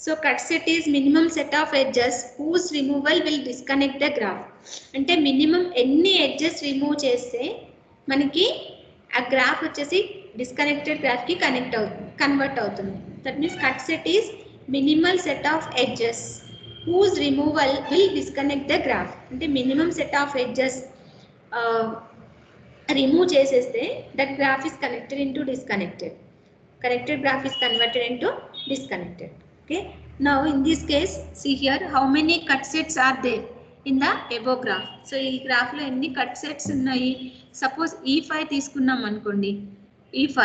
so cut set is minimum set of edges whose removal will disconnect the graph అంటే minimum ఎన్ని edges remove చేస్తే మనకి ఆ graph వచ్చేసి disconnected graph కి convert అవుతుంది that means cut set is minimal set of edges whose removal will disconnect the graph అంటే minimum set of edges remove చేసేస్తే that graph is connected into disconnected connected graph is converted into disconnected okay now in this case see here how many cut sets are there in the above graph so ee graph lo enni cut sets unnayi suppose e5 తీసుకున్నాం అనుకోండి e5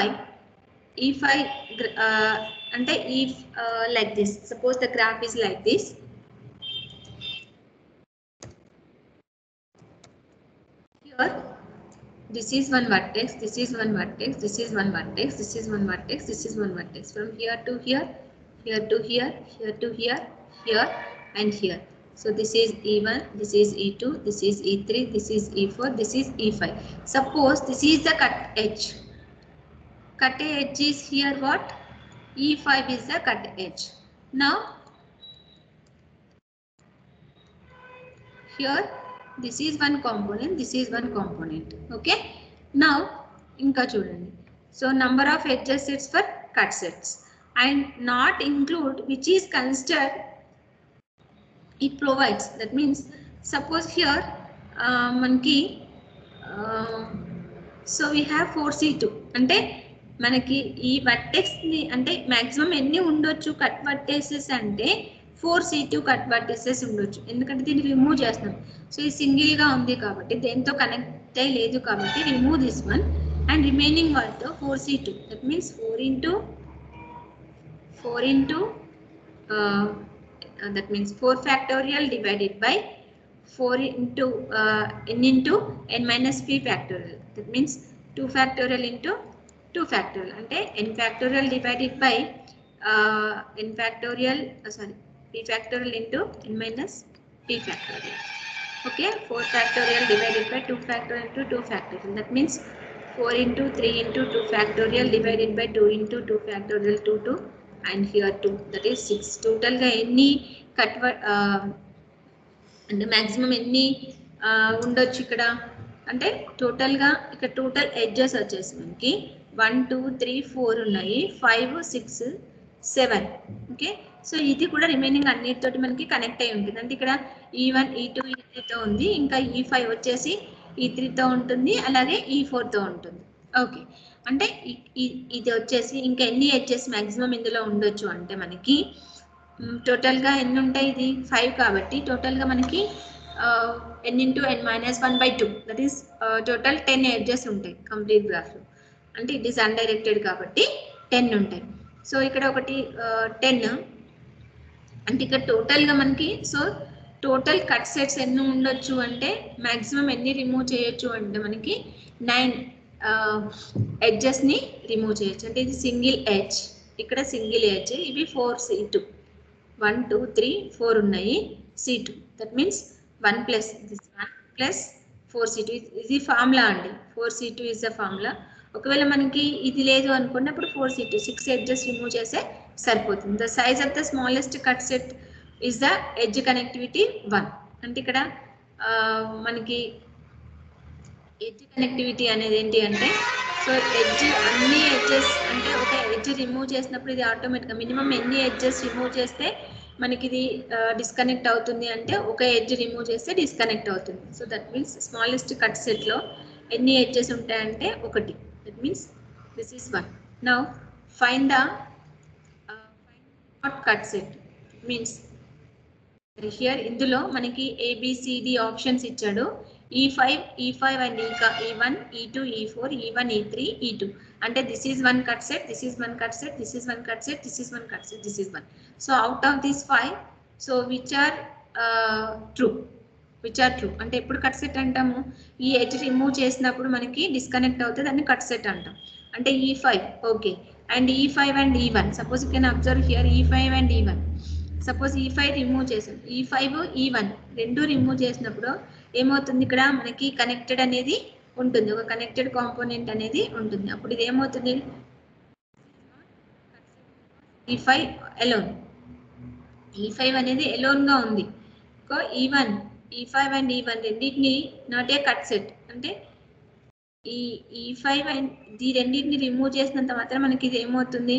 అంటే if like this suppose the graph is like this here this is one vertex this is one vertex this is one vertex this is one vertex this is one vertex from here to here here to here here to here here and here so this is e1 this is e2 this is e3 this is e4 this is e5 suppose this is the cut edge is here what e5 is the cut edge now here this is one component this is one component okay now inka chudandi so number of edges sets for cut sets and not include which is considered it provides that means suppose here manki so we have 4C2 అంటే మనకి ఈ వర్టెక్స్ ని అంటే maximum ఎన్ని ఉండొచ్చు cut వర్టెక్సెస్ అంటే 4C2 cut వర్టెక్సెస్ ఉండొచ్చు, ఎందుకంటే దీన్ని రిమూవ్ చేస్తున్నాం. సో ఇది సింగిల్ గా ఉంది కాబట్టి దేంతో కనెక్ట్ అయ్యి లేదు కాబట్టి remove this one and remaining one తో 4C2 that means 4 into that means 4 factorial divided by 4 into n into n minus p factorial, that means 2 factorial into 2 factorial అంటే n factorial divided by n factorial sorry p factorial into n minus p factorial. Okay, 4 factorial divided by 2 factorial into 2 factorial, that means 4 into 3 into 2 factorial divided by 2 into 2 factorial 2 and here 2, that is 6. Total ga any cut అంటే maximum ఎన్ని ఉండొచ్చు ఇక్కడ అంటే total గా ఇక్కడ total edges వచ్చేసి మనకి 1 2 3 4 ఉన్నాయి, 5 6 7. ఓకే, సో ఇది కూడా రిమైనింగ్ అన్నిటితోటి మనకి కనెక్ట్ అయి ఉంటుంది. అంటే ఇక్కడ E1 E2 E3 తో ఉంది, ఇంకా E5 వచ్చేసి E3 తో ఉంటుంది, అలాగే E4 తో ఉంటుంది. ఓకే, అంటే ఇది వచ్చేసి ఇంకా ఎన్ని ఎడ్జెస్ మాక్సిమం ఇందులో ఉండొచ్చు అంటే మనకి టోటల్ గా ఎన్ని ఉంటాయి, ఇది 5 కాబట్టి టోటల్ గా మనకి n into n minus 1/2, that is total 10 edges ఉంటాయి కంప్లీట్ గ్రాఫ్ లో. అంటే ఇట్ ఈస్ అన్డైరెక్టెడ్ కాబట్టి 10 ఉంటాయి. సో ఇక్కడ ఒకటి 10 అంటే ఇక్కడ టోటల్ గా మనకి సో టోటల్ కట్ సెట్స్ ఎన్ని ఉండొచ్చు అంటే మాక్సిమం ఎన్ని రిమూవ్ చేయొచ్చు అంటే మనకి 9 ఎడ్జెస్ ని రిమూవ్ చేయొచ్చు. అంటే ఇది సింగిల్ ఎడ్జ్, ఇక్కడ సింగిల్ ఎడ్జ్, ఇవి 4C2 1 2 3 4 ఉన్నాయి C2, that means 1 plus this 1 plus 4C2 ఇది ఫార్ములా అండి. 4C2 is the formula. ఒకవేళ మనకి ఇది లేదు అనుకోండి అప్పుడు 4C2 6 ఎడ్జెస్ రిమూవ్ చేస్తే సరిపోతుంది. The size of the smallest cut set is the edge connectivity 1. అంటే ఇక్కడ మనకి ఎడ్జ్ కనెక్టివిటీ అనేది ఏంటి అంటే సో ఎడ్జ్ అన్ని ఎడ్జెస్ అంటే ఒక ఎడ్జ్ రిమూవ్ చేసినప్పుడు ఇది ఆటోమేటిక్గా మినిమం ఎన్ని ఎడ్జెస్ రిమూవ్ చేస్తే మనకి ఇది డిస్కనెక్ట్ అవుతుంది అంటే ఒక ఎడ్జ్ రిమూవ్ చేస్తే డిస్కనెక్ట్ అవుతుంది. So that means smallest cut సెట్లో ఎన్ని ఎడ్జెస్ ఉంటాయంటే 1, that means this is 1. Now find the not cut set means here ఇందులో మనకి ABCD ఆప్షన్స్ ఇచ్చాడు. E5 and E1 E2 E4 E1 E3 E2 అంటే this is one cut set, this is one cut set, this is one cut set, this is one cut set, this is one. So out of these 5, so which are true అంటే ఎప్పుడు cut set అంటాము, ఈ edge remove చేసినప్పుడు మనకి disconnect అవుతుంది, దాన్ని cut set అంటాం. అంటే E5 okay and E5 and E1, suppose you can observe here E5 and E1. Suppose E5 remove చేసాం, E5 E1 రెండు రిమూవ్ చేసినప్పుడు ఏమవుతుంది, ఇక్కడ మనకి కనెక్టెడ్ అనేది ఉంటుంది, ఒక కనెక్టెడ్ కాంపోనెంట్ అనేది ఉంటుంది. అప్పుడు ఇది ఏమవుతుంది E5 ఎలోన్, E5 అనేది ఎలోన్ గా ఉంది. E5 అండ్ E1 రెండింటిని నాట్ ఏ కట్ సెట్ అంటే ఈ E5 అండ్ ఈ రెండింటిని రిమూవ్ చేసినంత మాత్రం మనకి ఇది ఏమవుతుంది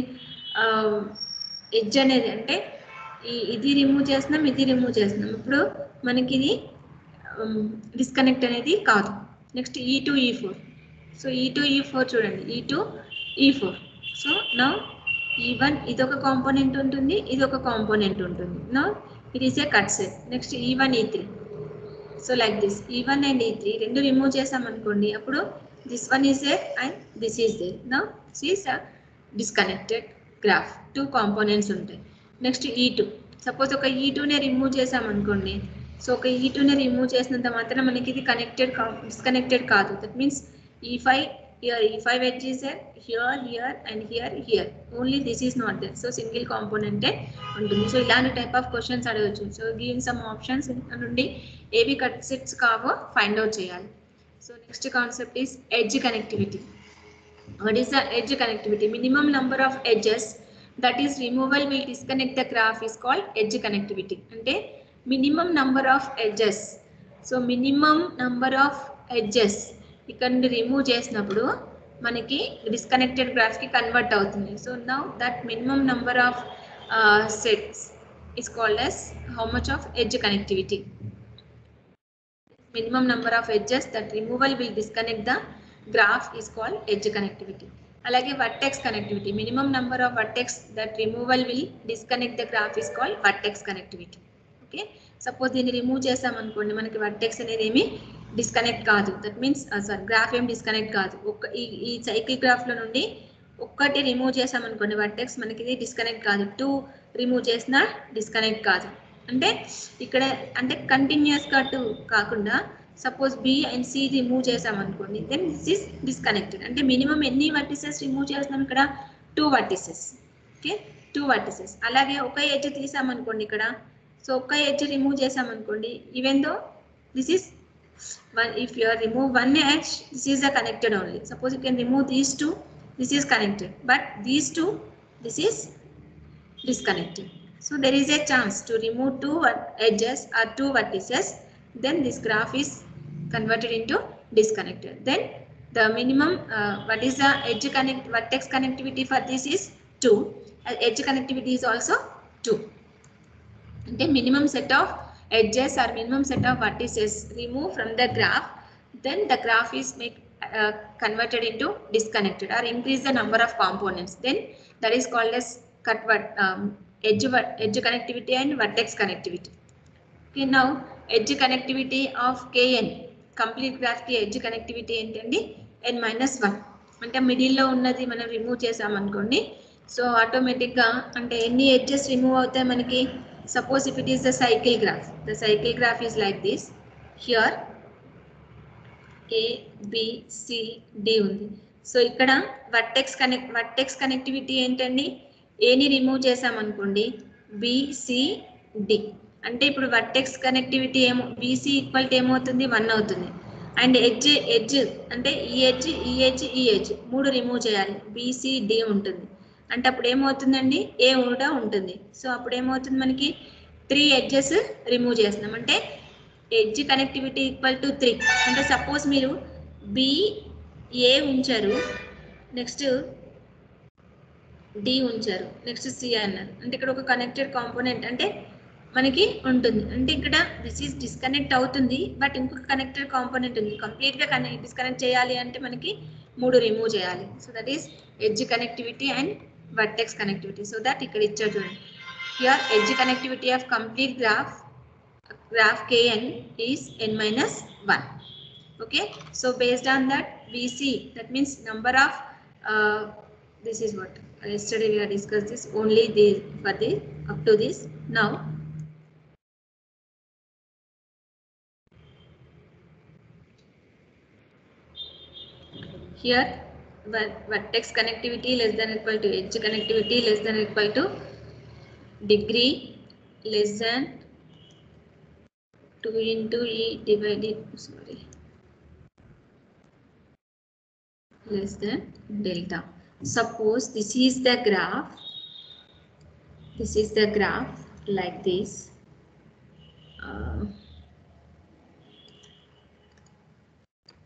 ఎడ్జ్ అనేది అంటే ఇది రిమూవ్ చేస్తున్నాం ఇది రిమూవ్ చేస్తున్నాం, ఇప్పుడు మనకి ఇది డిస్కనెక్ట్ అనేది కాదు. Next E2 E4, so E2 E4 చూడండి E2 E4. So now E1 ఇదొక కాంపోనెంట్ ఉంటుంది, ఇదొక కాంపోనెంట్ ఉంటుంది. Now it is a cut set. Next E1 E3, so like this E1 and E3 రెండు రిమూవ్ చేసాం అనుకోండి అప్పుడు this one is there and this is there. Now this is disconnected graph, 2 components ఉంటాయి. Next E2, suppose ఒక E2నే remove చేసాం అనుకోండి, so ఒక E2ని రిమూవ్ చేసినంత మాత్రం మనకి ఇది కనెక్టెడ్ డిస్కనెక్టెడ్ కాదు. That means E5 here E5 edge is there, here and here, only this is not there. So single component ఉంటుంది. సో ఇలాంటి టైప్ ఆఫ్ క్వశ్చన్స్ అడగచ్చు. సో గివ్ సమ్ ఆప్షన్స్ నుండి ఏవి కట్ సెట్స్ కావో ఫైండ్ అవుట్ చేయాలి. So next concept is edge connectivity. What is the edge connectivity? Minimum number of edges that is removal will disconnect the graph is called edge connectivity. అంటే minimum number of edges. So minimum number of edges ఇక్కడ నుండి remove చేసినప్పుడు మనకి disconnected graph కి convert అవుతుంది. So now that minimum number of sets is called as how much of edge connectivity. minimum number of edges that removal will disconnect the graph is called edge connectivity. Alage vertex connectivity, minimum number of vertex that removal will disconnect the graph is called vertex connectivity. Okay, suppose దీన్ని remove చేసాం అనుకోండి, మనకి vertex అనేది ఏమి disconnect కాదు. That means sorry, graph ఏం disconnect కాదు. ఈ సైకిల్ గ్రాఫ్ లో నుండి ఒక్కటి రిమూవ్ చేసాం అనుకోండి వర్టెక్స్, మనకి ఇది డిస్కనెక్ట్ కాదు. 2 రిమూవ్ చేసినా డిస్కనెక్ట్ కాదు. అంటే ఇక్కడ అంటే కంటిన్యూస్ గా 2 కాకుండా suppose B and C remove చేసాం అనుకోండి, దెన్ దిస్ ఇస్ డిస్కనెక్టెడ్. అంటే మినిమం ఎన్ని వర్టిసెస్ రిమూవ్ చేస్తున్నాం ఇక్కడ? 2 వర్టిసెస్. Okay, 2 vertices. అలాగే ఒక ఎడ్జ్ తీసాం అనుకోండి ఇక్కడ, సో ఒక ఎడ్జ్ రిమూవ్ చేసాం అనుకోండి, even though this is one, if you remove one edge, this is a connected only. Suppose you can remove these 2, this is connected, but these 2, this is disconnected. So there is a chance to remove 2 edges or 2 vertices, then this graph is converted into disconnected. Then the minimum what is the edge connect vertex connectivity for this is 2. Edge connectivity is also 2. అంటే minimum set of edges or minimum set of vertices removed from the graph, then the graph is converted into disconnected or increase the number of components, then that is called as edge connectivity and vertex connectivity. Okay, now edge connectivity of Kn, complete graph ki edge connectivity entandi n-1. అంటే middle లో ఉన్నది మనం remove చేసాం అనుకోండి, so automatic గా అంటే ఎన్ని edges remove అవుతాయి మనకి? Suppose if it is the cycle graph is like this. Here A, B, C, D ఉంది. సో ఇక్కడ వర్టెక్స్ కనెక్టివిటీ ఏంటండి? A ని రిమూవ్ చేసాం అనుకోండి, B, C, D. అంటే ఇప్పుడు వర్టెక్స్ కనెక్టివిటీ ఏమో BC ఈక్వల్ టు ఏమవుతుంది? 1 అవుతుంది. అండ్ ఎడ్జ్ అంటే ఈ ఎడ్జ్ 3 రిమూవ్ చేయాలి, BC, D ఉంటుంది. అంటే అప్పుడు ఏమవుతుందండి? ఏ కూడా ఉంటుంది. సో అప్పుడు ఏమవుతుంది మనకి? 3 ఎడ్జెస్ రిమూవ్ చేస్తున్నాం అంటే ఎడ్జ్ కనెక్టివిటీ ఈక్వల్ టు 3. అంటే సపోజ్ మీరు BA ఉంచారు, నెక్స్ట్ D ఉంచారు, నెక్స్ట్ C అన్నారు, అంటే ఇక్కడ ఒక కనెక్టెడ్ కాంపోనెంట్ అంటే మనకి ఉంటుంది. అంటే ఇక్కడ దిస్ ఈస్ డిస్కనెక్ట్ అవుతుంది, బట్ ఇంకొక కనెక్టెడ్ కాంపోనెంట్ ఉంది. కంప్లీట్ గా డిస్కనెక్ట్ చేయాలి అంటే మనకి 3 రిమూవ్ చేయాలి. So that is edge connectivity and vertex connectivity. So that ikkada ichcharu chudandi, here edge connectivity of complete graph Kn is n-1. Okay, so based on that we see, that means number of this is what yesterday we have discussed this only for the up to this. Now here vertex connectivity less than equal to edge connectivity less than equal to degree less than 2 into E divided less than delta. Suppose this is the graph like this.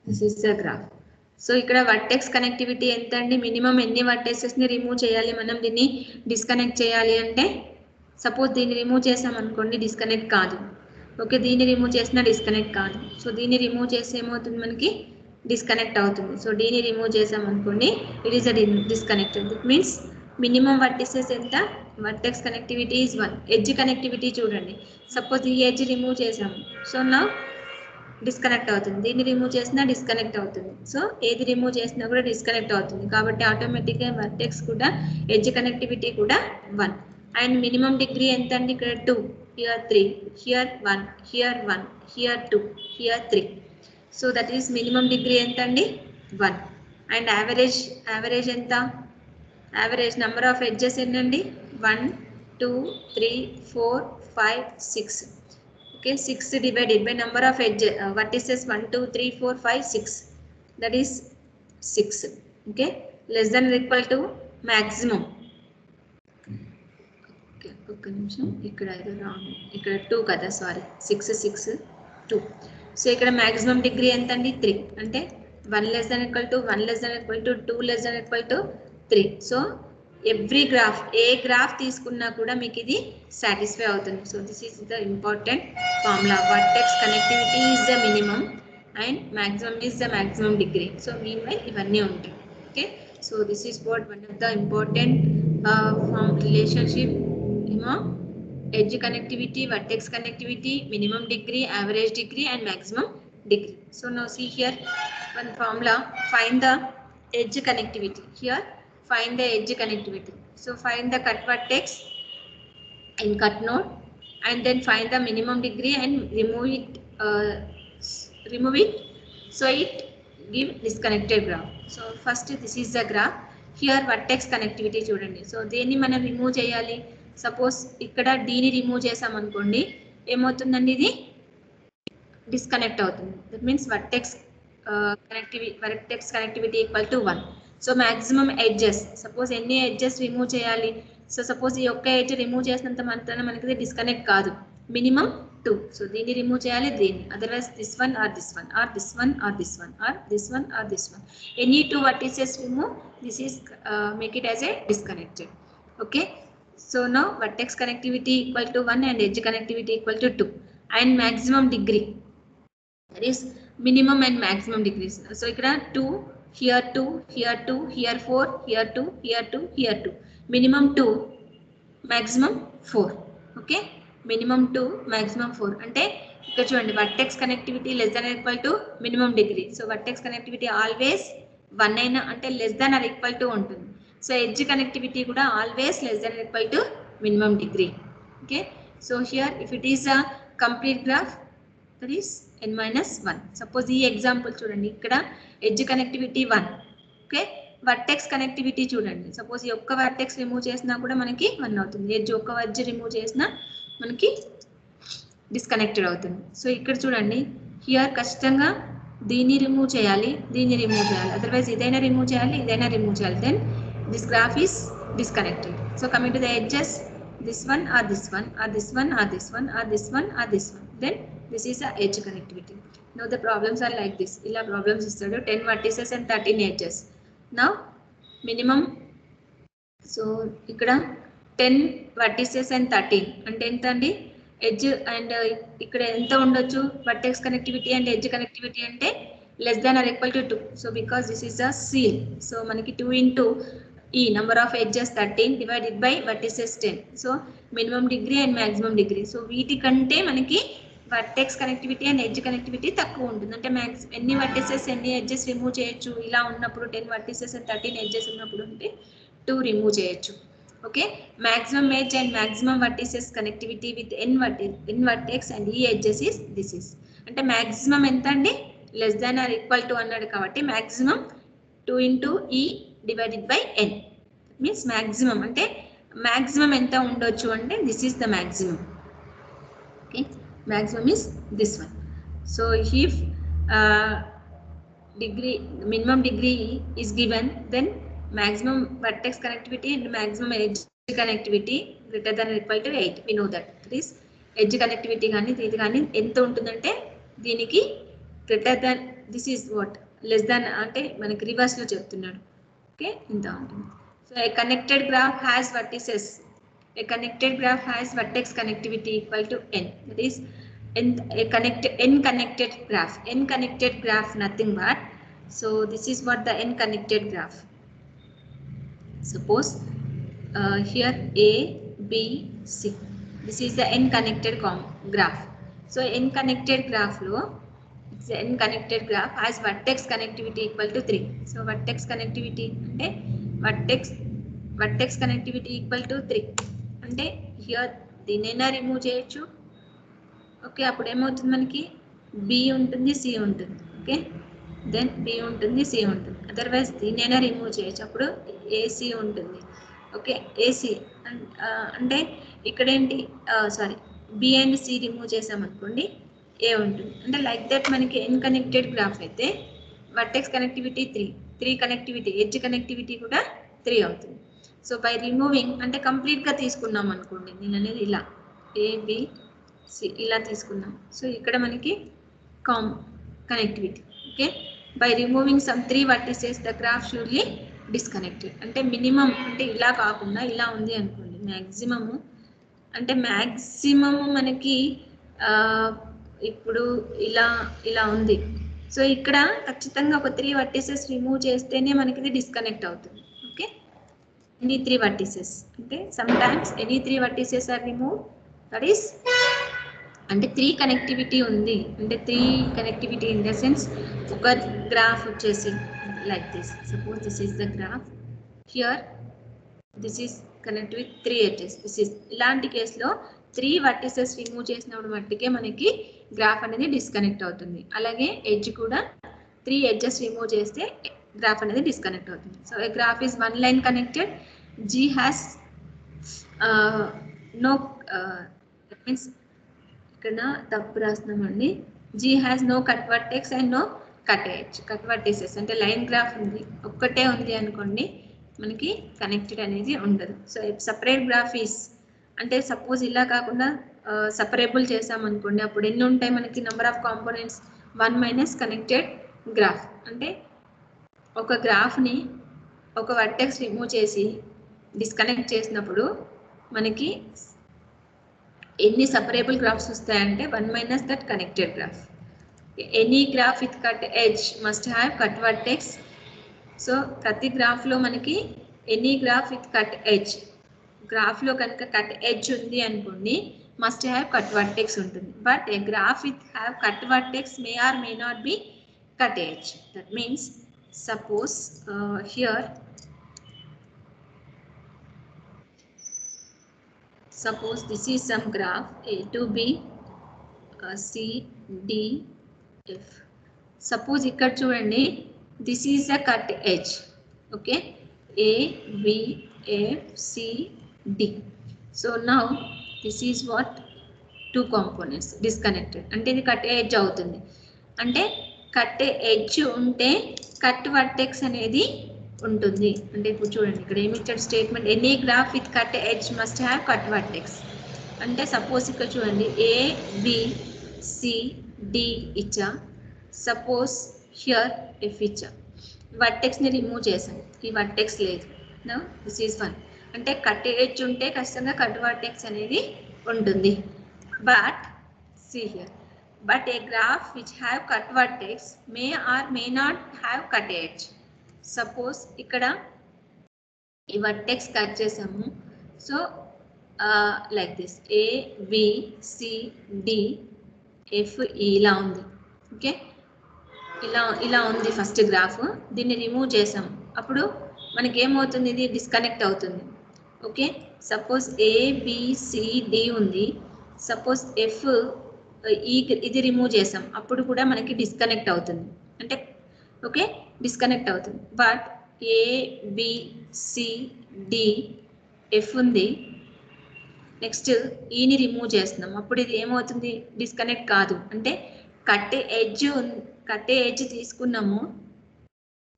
This is the graph. So ఇక్కడ vertex connectivity ఎంత అండి? Minimum ఎన్ని వర్టెక్సెస్ ని remove చేయాలి మనం దీన్ని disconnect చేయాలి అంటే? సపోజ్ దీన్ని రిమూవ్ చేసాం అనుకోండి, డిస్కనెక్ట్ కాదు. ఓకే, దీన్ని రిమూవ్ చేసినా డిస్కనెక్ట్ కాదు. సో దీన్ని రిమూవ్ చేస్తే ఏమవుతుంది మనకి? డిస్కనెక్ట్ అవుతుంది. సో దీన్ని రిమూవ్ చేసాం అనుకోండి, it is a disconnected. That means minimum vertices ఎంత? Vertex connectivity is 1. Edge connectivity చూడండి, సపోజ్ ఈ ఎడ్జ్ రిమూవ్ చేసాము, సో నా డిస్కనెక్ట్ అవుతుంది. దీన్ని రిమూవ్ చేసినా డిస్కనెక్ట్ అవుతుంది. సో ఏది రిమూవ్ చేసినా కూడా డిస్కనెక్ట్ అవుతుంది. కాబట్టి ఆటోమేటిక్గా వర్టెక్స్ కూడా ఎడ్జ్ కనెక్టివిటీ కూడా 1. అండ్ మినిమం డిగ్రీ ఎంత అండి? ఇక్కడ 2, here 3, here 1, here 1, here 2, here 3. So that is minimum degree ఎంత అండి? 1. అండ్ యావరేజ్ ఎంత? యావరేజ్ నెంబర్ ఆఫ్ ఎడ్జెస్ ఏంటండి? 1, 2, 3, 4, 5, 6. Okay, 6 divided by number of edges vertices 1, 2, 3, 4, 5, 6, that is 6. Okay, less than or equal to maximum. Okay, oka nimisham ikkada idu wrong, ikkada 2 kada, sorry, 6 6 2. So ikkada maximum degree enta andi? 3. ante 1 less than or equal to 1 less than or equal to 2 less than or equal to 3. So every graph A graph తీసుకున్నా కూడా మీకు ఇది satisfy అవుతుంది. So this is the important formula. Vertex connectivity is the minimum and maximum is the maximum degree. So meanwhile ఇవన్నీ ఉంటాయి. Okay, so this is what one of the important form relationship among edge connectivity, vertex connectivity, minimum degree, average degree and maximum degree. So now see here one formula, find the edge connectivity. Here find the edge connectivity. So find the cut vertex in cut node and then find the minimum degree and remove it so it give disconnected graph. So first this is the graph. Here vertex connectivity చూడండి. So దేన్ని మనం remove చేయాలి. Suppose ఇక్కడ D ని remove చేసాం అనుకోండి, ఏమవుతుందండి, ఇది డిస్కనెక్ట్ అవుతుంది. That means vertex connectivity equal to 1. So maximum edges, suppose ఎన్ని ఎడ్జెస్ రిమూవ్ చేయాలి. సో సపోజ్ ఈ ఒక్క ఎడ్జ్ రిమూవ్ చేసినంత మాత్రాన మనకి ఇది డిస్కనెక్ట్ కాదు. మినిమం 2. సో దీన్ని రిమూవ్ చేయాలి, దీన్ని, otherwise this one or this one or this one or this one or this one or this one. Any 2 vertices remove, this is make it as a disconnected. Okay, so now vertex connectivity equal to 1 and edge connectivity equal to 2 and maximum degree, that is minimum and maximum degrees. So ikkada 2, here 2, here 2, here 4, here 2, here 2, here 2, minimum 2, maximum 4. Okay, minimum 2, maximum 4. అంటే ఇక్కడ చూడండి, vertex connectivity less than or equal to minimum degree. So vertex connectivity always 1 అయినా అంటే less than or equal to ఉంటుంది. So edge connectivity కూడా always less than or equal to minimum degree. Okay, so here if it is a complete graph that is n-1. Suppose ఈ example చూడండి, ఇక్కడ edge connectivity 1. Okay, vertex connectivity చూడండి, suppose ఈ ఒక్క vertex remove చేసినా కూడా మనకి 1 అవుతుంది. ఎడ్జ్ ఒక్క ఎడ్జ్ రిమూవ్ చేసినా మనకి డిస్కనెక్టెడ్ అవుతుంది. సో ఇక్కడ చూడండి, హియర్ ఖచ్చితంగా దీన్ని రిమూవ్ చేయాలి, దీన్ని రిమూవ్ చేయాలి, అదర్వైజ్ ఇదైనా రిమూవ్ చేయాలి, ఇదైనా రిమూవ్ చేయాలి. Then this graph is disconnected. So coming to the edges, this one or this one or this one or this one or this one or this one, then this is a edge connectivity. Now the problems are like this. Illa problems istadu 10 vertices and 13 edges. Now minimum, so ikkada 10 vertices and 13 అంటే ఎంత అండి, edge and ఇక్కడ ఎంత ఉండొచ్చు, vertex connectivity and edge connectivity అంటే less than or equal to 2. So because this is a seal, so మనకి 2 into ఈ number of edges 13 divided by vertices 10. So minimum degree and maximum degree. So వీటి కంటే మనకి vertex connectivity and edge connectivity తక్కువ ఉంటుంది. అంటే ఎన్ని vertices ఎన్ని ఎడ్జెస్ రిమూవ్ చేయొచ్చు, ఇలా ఉన్నప్పుడు 10 vertices అండ్ 13 edges ఉన్నప్పుడు అంటే 2 రిమూవ్ చేయొచ్చు. Okay, maximum edge and maximum vertices connectivity with n vertex and ఈ ఎడ్జెస్ ఈస్ దిస్ ఈస్. అంటే మాక్సిమం ఎంత అండి, less than or equal to అన్నాడు కాబట్టి maximum 2 into e divided by n. That means maximum అంటే maximum ఎంత ఉండొచ్చు అంటే this is the maximum. Okay, maximum is this one. So if degree minimum degree is given, then maximum vertex connectivity and maximum edge connectivity greater than or equal to 8. We know that. That is edge connectivity కానీ ఇది కానీ ఎంత ఉంటుందంటే దీనికి greater than, this is what, less than అంటే మనకి reverse లో చెప్తున్నాడు. ఓకే, ఇంత ఉంటుంది. So A connected graph has vertices, A connected graph has vertex connectivity equal to n. That is n connected graph. n connected graph nothing but, so this is what the n connected graph. Suppose here a b c, this is the n connected graph. So n connected graph lo n connected graph has vertex connectivity equal to 3. So vertex connectivity అంటే vertex connectivity equal to 3 అంటే here దీనైనా remove చేయొచ్చు. Okay, అప్పుడు ఏమవుతుంది, మనకి b ఉంటుంది, c ఉంటుంది. Okay, then b ఉంటుంది, c ఉంటుంది, అదర్వైజ్ దీనైనా రిమూవ్ చేయొచ్చు, అప్పుడు ac ఉంటుంది. ఓకే, ac అంటే ఇక్కడ ఏంటి, sorry, b and c remove చేసామనుకోండి ఏ ఉంటుంది. అంటే లైక్ దట్ మనకి n కనెక్టెడ్ గ్రాఫ్ అయితే vertex connectivity 3 connectivity, edge connectivity కూడా 3 అవుతుంది. సో బై రిమూవింగ్ అంటే కంప్లీట్గా తీసుకున్నాం అనుకోండి, నేను అనేది ఇలా ABC ఇలా తీసుకున్నాం. సో ఇక్కడ మనకి connectivity. Okay, by removing some 3 vertices the graph surely disconnected. అంటే మినిమం అంటే ఇలా కాకుండా ఇలా ఉంది అనుకోండి, మ్యాక్సిమము అంటే మ్యాక్సిమము మనకి ఇప్పుడు ఇలా ఇలా ఉంది. సో ఇక్కడ ఖచ్చితంగా ఒక 3 వర్టిసెస్ రిమూవ్ చేస్తేనే మనకి ఇది డిస్కనెక్ట్ అవుతుంది. ఓకే, ఎనీ 3 వర్టిసెస్ అంటే sometimes any 3 vertices are remove, that is అంటే 3 కనెక్టివిటీ ఉంది. అంటే 3 కనెక్టివిటీ ఇన్ ద సెన్స్ ఒక గ్రాఫ్ వచ్చేసి like this, suppose this is the graph, here this is connect with 3 edges. This is ఇలాంటి కేసులో 3 vertices remove చేసినప్పుడు మట్టికే మనకి గ్రాఫ్ అనేది డిస్కనెక్ట్ అవుతుంది. అలాగే ఎడ్జ్ కూడా 3 ఎడ్జెస్ రిమూవ్ చేస్తే గ్రాఫ్ అనేది డిస్కనెక్ట్ అవుతుంది. So A graph is one line connected, G has no that means ఇక్కడ తప్పు రాస్తున్నామండి, G has no cut vertex and no cut edge. cut vertices అంటే లైన్ గ్రాఫ్ ఉంది, ఒక్కటే ఉంది అనుకోండి, మనకి కనెక్టెడ్ అనేది ఉండదు. సో సపరేట్ గ్రాఫ్ ఈస్ అంటే సపోజ్ ఇలా కాకుండా సపరేబుల్ చేసామనుకోండి, అప్పుడు ఎన్ని ఉంటాయి మనకి number of components 1 minus connected graph. అంటే ఒక గ్రాఫ్ని ఒక వర్టెక్స్ రిమూవ్ చేసి డిస్కనెక్ట్ చేసినప్పుడు మనకి ఎన్ని సపరేబుల్ గ్రాఫ్స్ వస్తాయంటే 1 minus that connected graph. Any graph with cut edge must have cut vertex. So ప్రతి గ్రాఫ్లో మనకి any graph with cut edge, గ్రాఫ్లో కనుక కట్ ఎడ్జ్ ఉంది అనుకోండి, మస్ట్ హ్యావ్ కట్ వర్టెక్స్ ఉంటుంది. But a graph with have cut vertex may or may not be cut edge. That means suppose here suppose this is some graph A to B, C, D, F. Suppose ఇక్కడ చూడండి, this is a cut edge. Okay, A, B, F, C, D. So now this is what 2 components disconnected. అంటే ఇది cut edge అవుతుంది. అంటే cut edge ఉంటే cut vertex అనేది ఉంటుంది. అంటే ఇప్పుడు చూడండి, ఇక్కడ ఏమి ఇచ్చాడు statement, any graph with cut edge must have cut vertex. అంటే సపోజ్ ఇక్కడ చూడండి A, B, C, D ఇచ్చా, సపోజ్ హియర్ F ఇచ్చా, వర్టెక్స్ని రిమూవ్ చేసాం, ఈ వర్టెక్స్ లేదు. Now this is 1. అంటే కట్ ఎడ్జ్ ఉంటే ఖచ్చితంగా కట్ వర్టెక్స్ అనేది ఉంటుంది. But see here, but a graph which have cut vertex may or may not have cut edge. Suppose ఇక్కడ ఈ వర్టెక్స్ కట్ చేసాము, so like this A, B, C, D, F, E ఇలా ఉంది. Okay, ఇలా ఉంది first graph, దీన్ని remove చేసాము, అప్పుడు మనకి ఏమవుతుంది, ఇది డిస్కనెక్ట్ అవుతుంది. Okay, suppose A, B, C, D ఉంది, సపోజ్ F, ఇది రిమూవ్ చేసాం, అప్పుడు కూడా మనకి డిస్కనెక్ట్ అవుతుంది. అంటే ఓకే, డిస్కనెక్ట్ అవుతుంది. But A, B, C, D, F ఉంది, నెక్స్ట్ ఈని రిమూవ్ చేస్తున్నాం, అప్పుడు ఇది ఏమవుతుంది, డిస్కనెక్ట్ కాదు. అంటే కట్టే ఎడ్జ్ తీసుకున్నాము.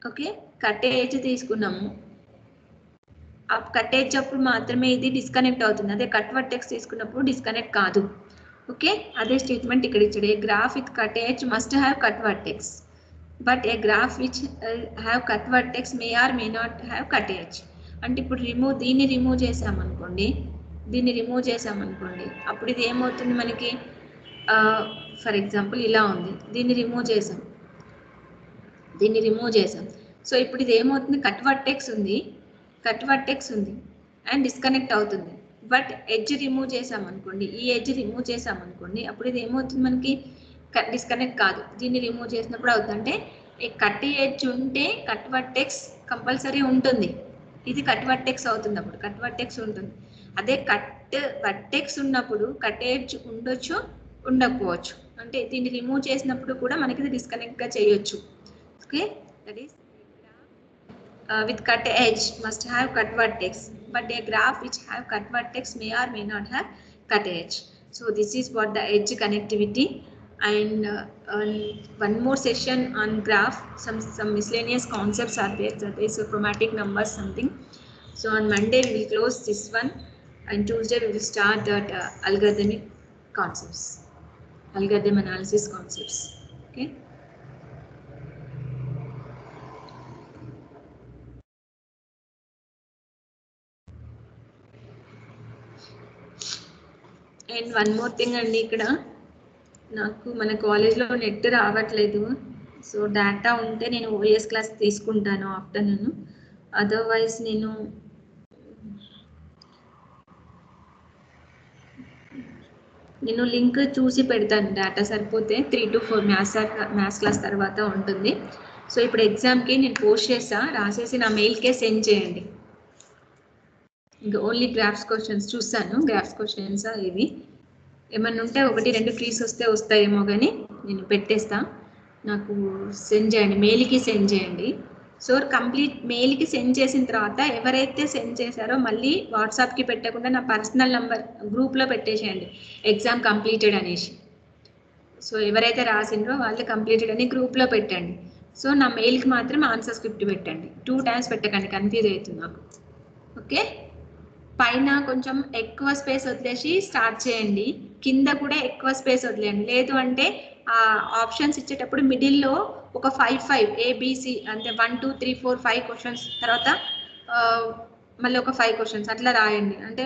ఓకే, కట్టే ఎడ్జ్ తీసుకున్నాము, ఆ కట్ ఎడ్జ్ అప్పుడు మాత్రమే ఇది డిస్కనెక్ట్ అవుతుంది. అదే కట్ వర్టెక్స్ తీసుకున్నప్పుడు డిస్కనెక్ట్ కాదు. ఓకే, అదే స్టేట్మెంట్ ఇక్కడ ఇచ్చాడు, a graph with cut edge must have cut vertex, but a graph which have cut vertex may or may not have cut edge. అంటే ఇప్పుడు దీన్ని రిమూవ్ చేసామనుకోండి, అప్పుడు ఇది ఏమవుతుంది మనకి, ఫర్ ఎగ్జాంపుల్ ఇలా ఉంది, దీన్ని రిమూవ్ చేసాం, సో ఇప్పుడు ఇది ఏమవుతుంది, కట్ వర్టెక్స్ ఉంది అండ్ డిస్కనెక్ట్ అవుతుంది. బట్ ఎడ్జ్ రిమూవ్ చేసామనుకోండి, ఈ ఎడ్జ్ రిమూవ్ చేసామనుకోండి, అప్పుడు ఇది ఏమవుతుంది మనకి, డిస్కనెక్ట్ కాదు. దీన్ని రిమూవ్ చేసినప్పుడు అవుతుంది. అంటే కట్ ఎడ్జ్ ఉంటే కట్ వర్టెక్స్ కంపల్సరీ ఉంటుంది, ఇది కట్ వర్టెక్స్ అవుతుంది, అప్పుడు కట్ వర్టెక్స్ ఉంటుంది. అదే కట్ వర్టెక్స్ ఉన్నప్పుడు కట్ ఎడ్జ్ ఉండొచ్చు, ఉండకపోవచ్చు. అంటే దీన్ని రిమూవ్ చేసినప్పుడు కూడా మనకి ఇది డిస్కనెక్ట్గా చేయొచ్చు. Okay, that is with cut edge must have cut vertex, but a graph which have cut vertex may or may not have cut edge. So this is what the edge connectivity. And one more session on graph, some miscellaneous concepts are there, that is chromatic numbers something. So on Monday we will close this one, and Tuesday we will start that algorithm analysis concepts. Okay. And one more thing అండి, ఇక్కడ నాకు మన కాలేజ్లో net రావట్లేదు. So data ఉంటే నేను OS class తీసుకుంటాను afternoon. Otherwise నేను లింక్ చూసి పెడతాను. డేటా సరిపోతే 3 to 4 మ్యాథ్స్ క్లాస్ తర్వాత ఉంటుంది. సో ఇప్పుడు ఎగ్జామ్కి నేను పోస్ట్ చేస్తా, రాసేసి నా మెయిల్కే సెండ్ చేయండి. ఇంకా ఓన్లీ గ్రాఫ్స్ క్వశ్చన్స్ చూస్తాను. గ్రాఫ్స్ క్వశ్చన్స్ ఇవి ఏమన్నా ఉంటే 1-2 ఫ్రీస్ వస్తాయేమో కానీ నేను పెట్టేస్తా. నాకు సెండ్ చేయండి, మెయిల్కి సెండ్ చేయండి. సో కంప్లీట్ మెయిల్కి సెండ్ చేసిన తర్వాత ఎవరైతే సెండ్ చేశారో మళ్ళీ వాట్సాప్కి పెట్టకుండా నా పర్సనల్ నంబర్ గ్రూప్లో పెట్టేసేయండి, ఎగ్జామ్ కంప్లీటెడ్ అనేసి. సో ఎవరైతే రాసిండ్రో వాళ్ళు కంప్లీటెడ్ అని గ్రూప్లో పెట్టండి. సో నా మెయిల్కి మాత్రం ఆన్సర్ స్క్రిప్ట్ పెట్టండి. 2 times పెట్టకండి, కన్ఫ్యూజ్ అవుతుంది నాకు. ఓకే, పైన కొంచెం ఎక్కువ స్పేస్ వదిలేసి స్టార్ట్ చేయండి, కింద కూడా ఎక్కువ స్పేస్ వదిలేయండి. లేదు అంటే ఆ ఆప్షన్స్ ఇచ్చేటప్పుడు మిడిల్లో ఒక 5 ఏబిసి అంటే 1 2 3 4 5 క్వశ్చన్స్ తర్వాత మళ్ళీ ఒక 5 క్వశ్చన్స్ అట్లా రాయండి. అంటే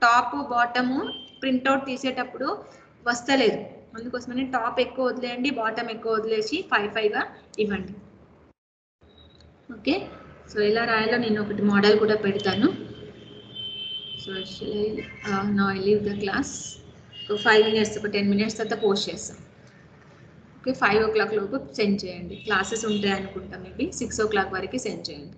టాప్ బాటము ప్రింట్అవుట్ తీసేటప్పుడు వస్తలేదు, అందుకోసమని టాప్ ఎక్కువ వదిలేయండి, బాటమ్ ఎక్కువ వదిలేసి 5గా ఇవ్వండి. ఓకే, సో ఎలా రాయాలో నేను ఒకటి మోడల్ కూడా పెడతాను. So now I leave the class. So 5 minutes ఒక 10 minutes తర్వాత పోస్ట్ చేస్తాం. ఓకే, 5 o'clock లోపు సెండ్ చేయండి. క్లాసెస్ ఉంటాయి అనుకుంటా, మేబీ 6 o'clock వరకు సెండ్ చేయండి.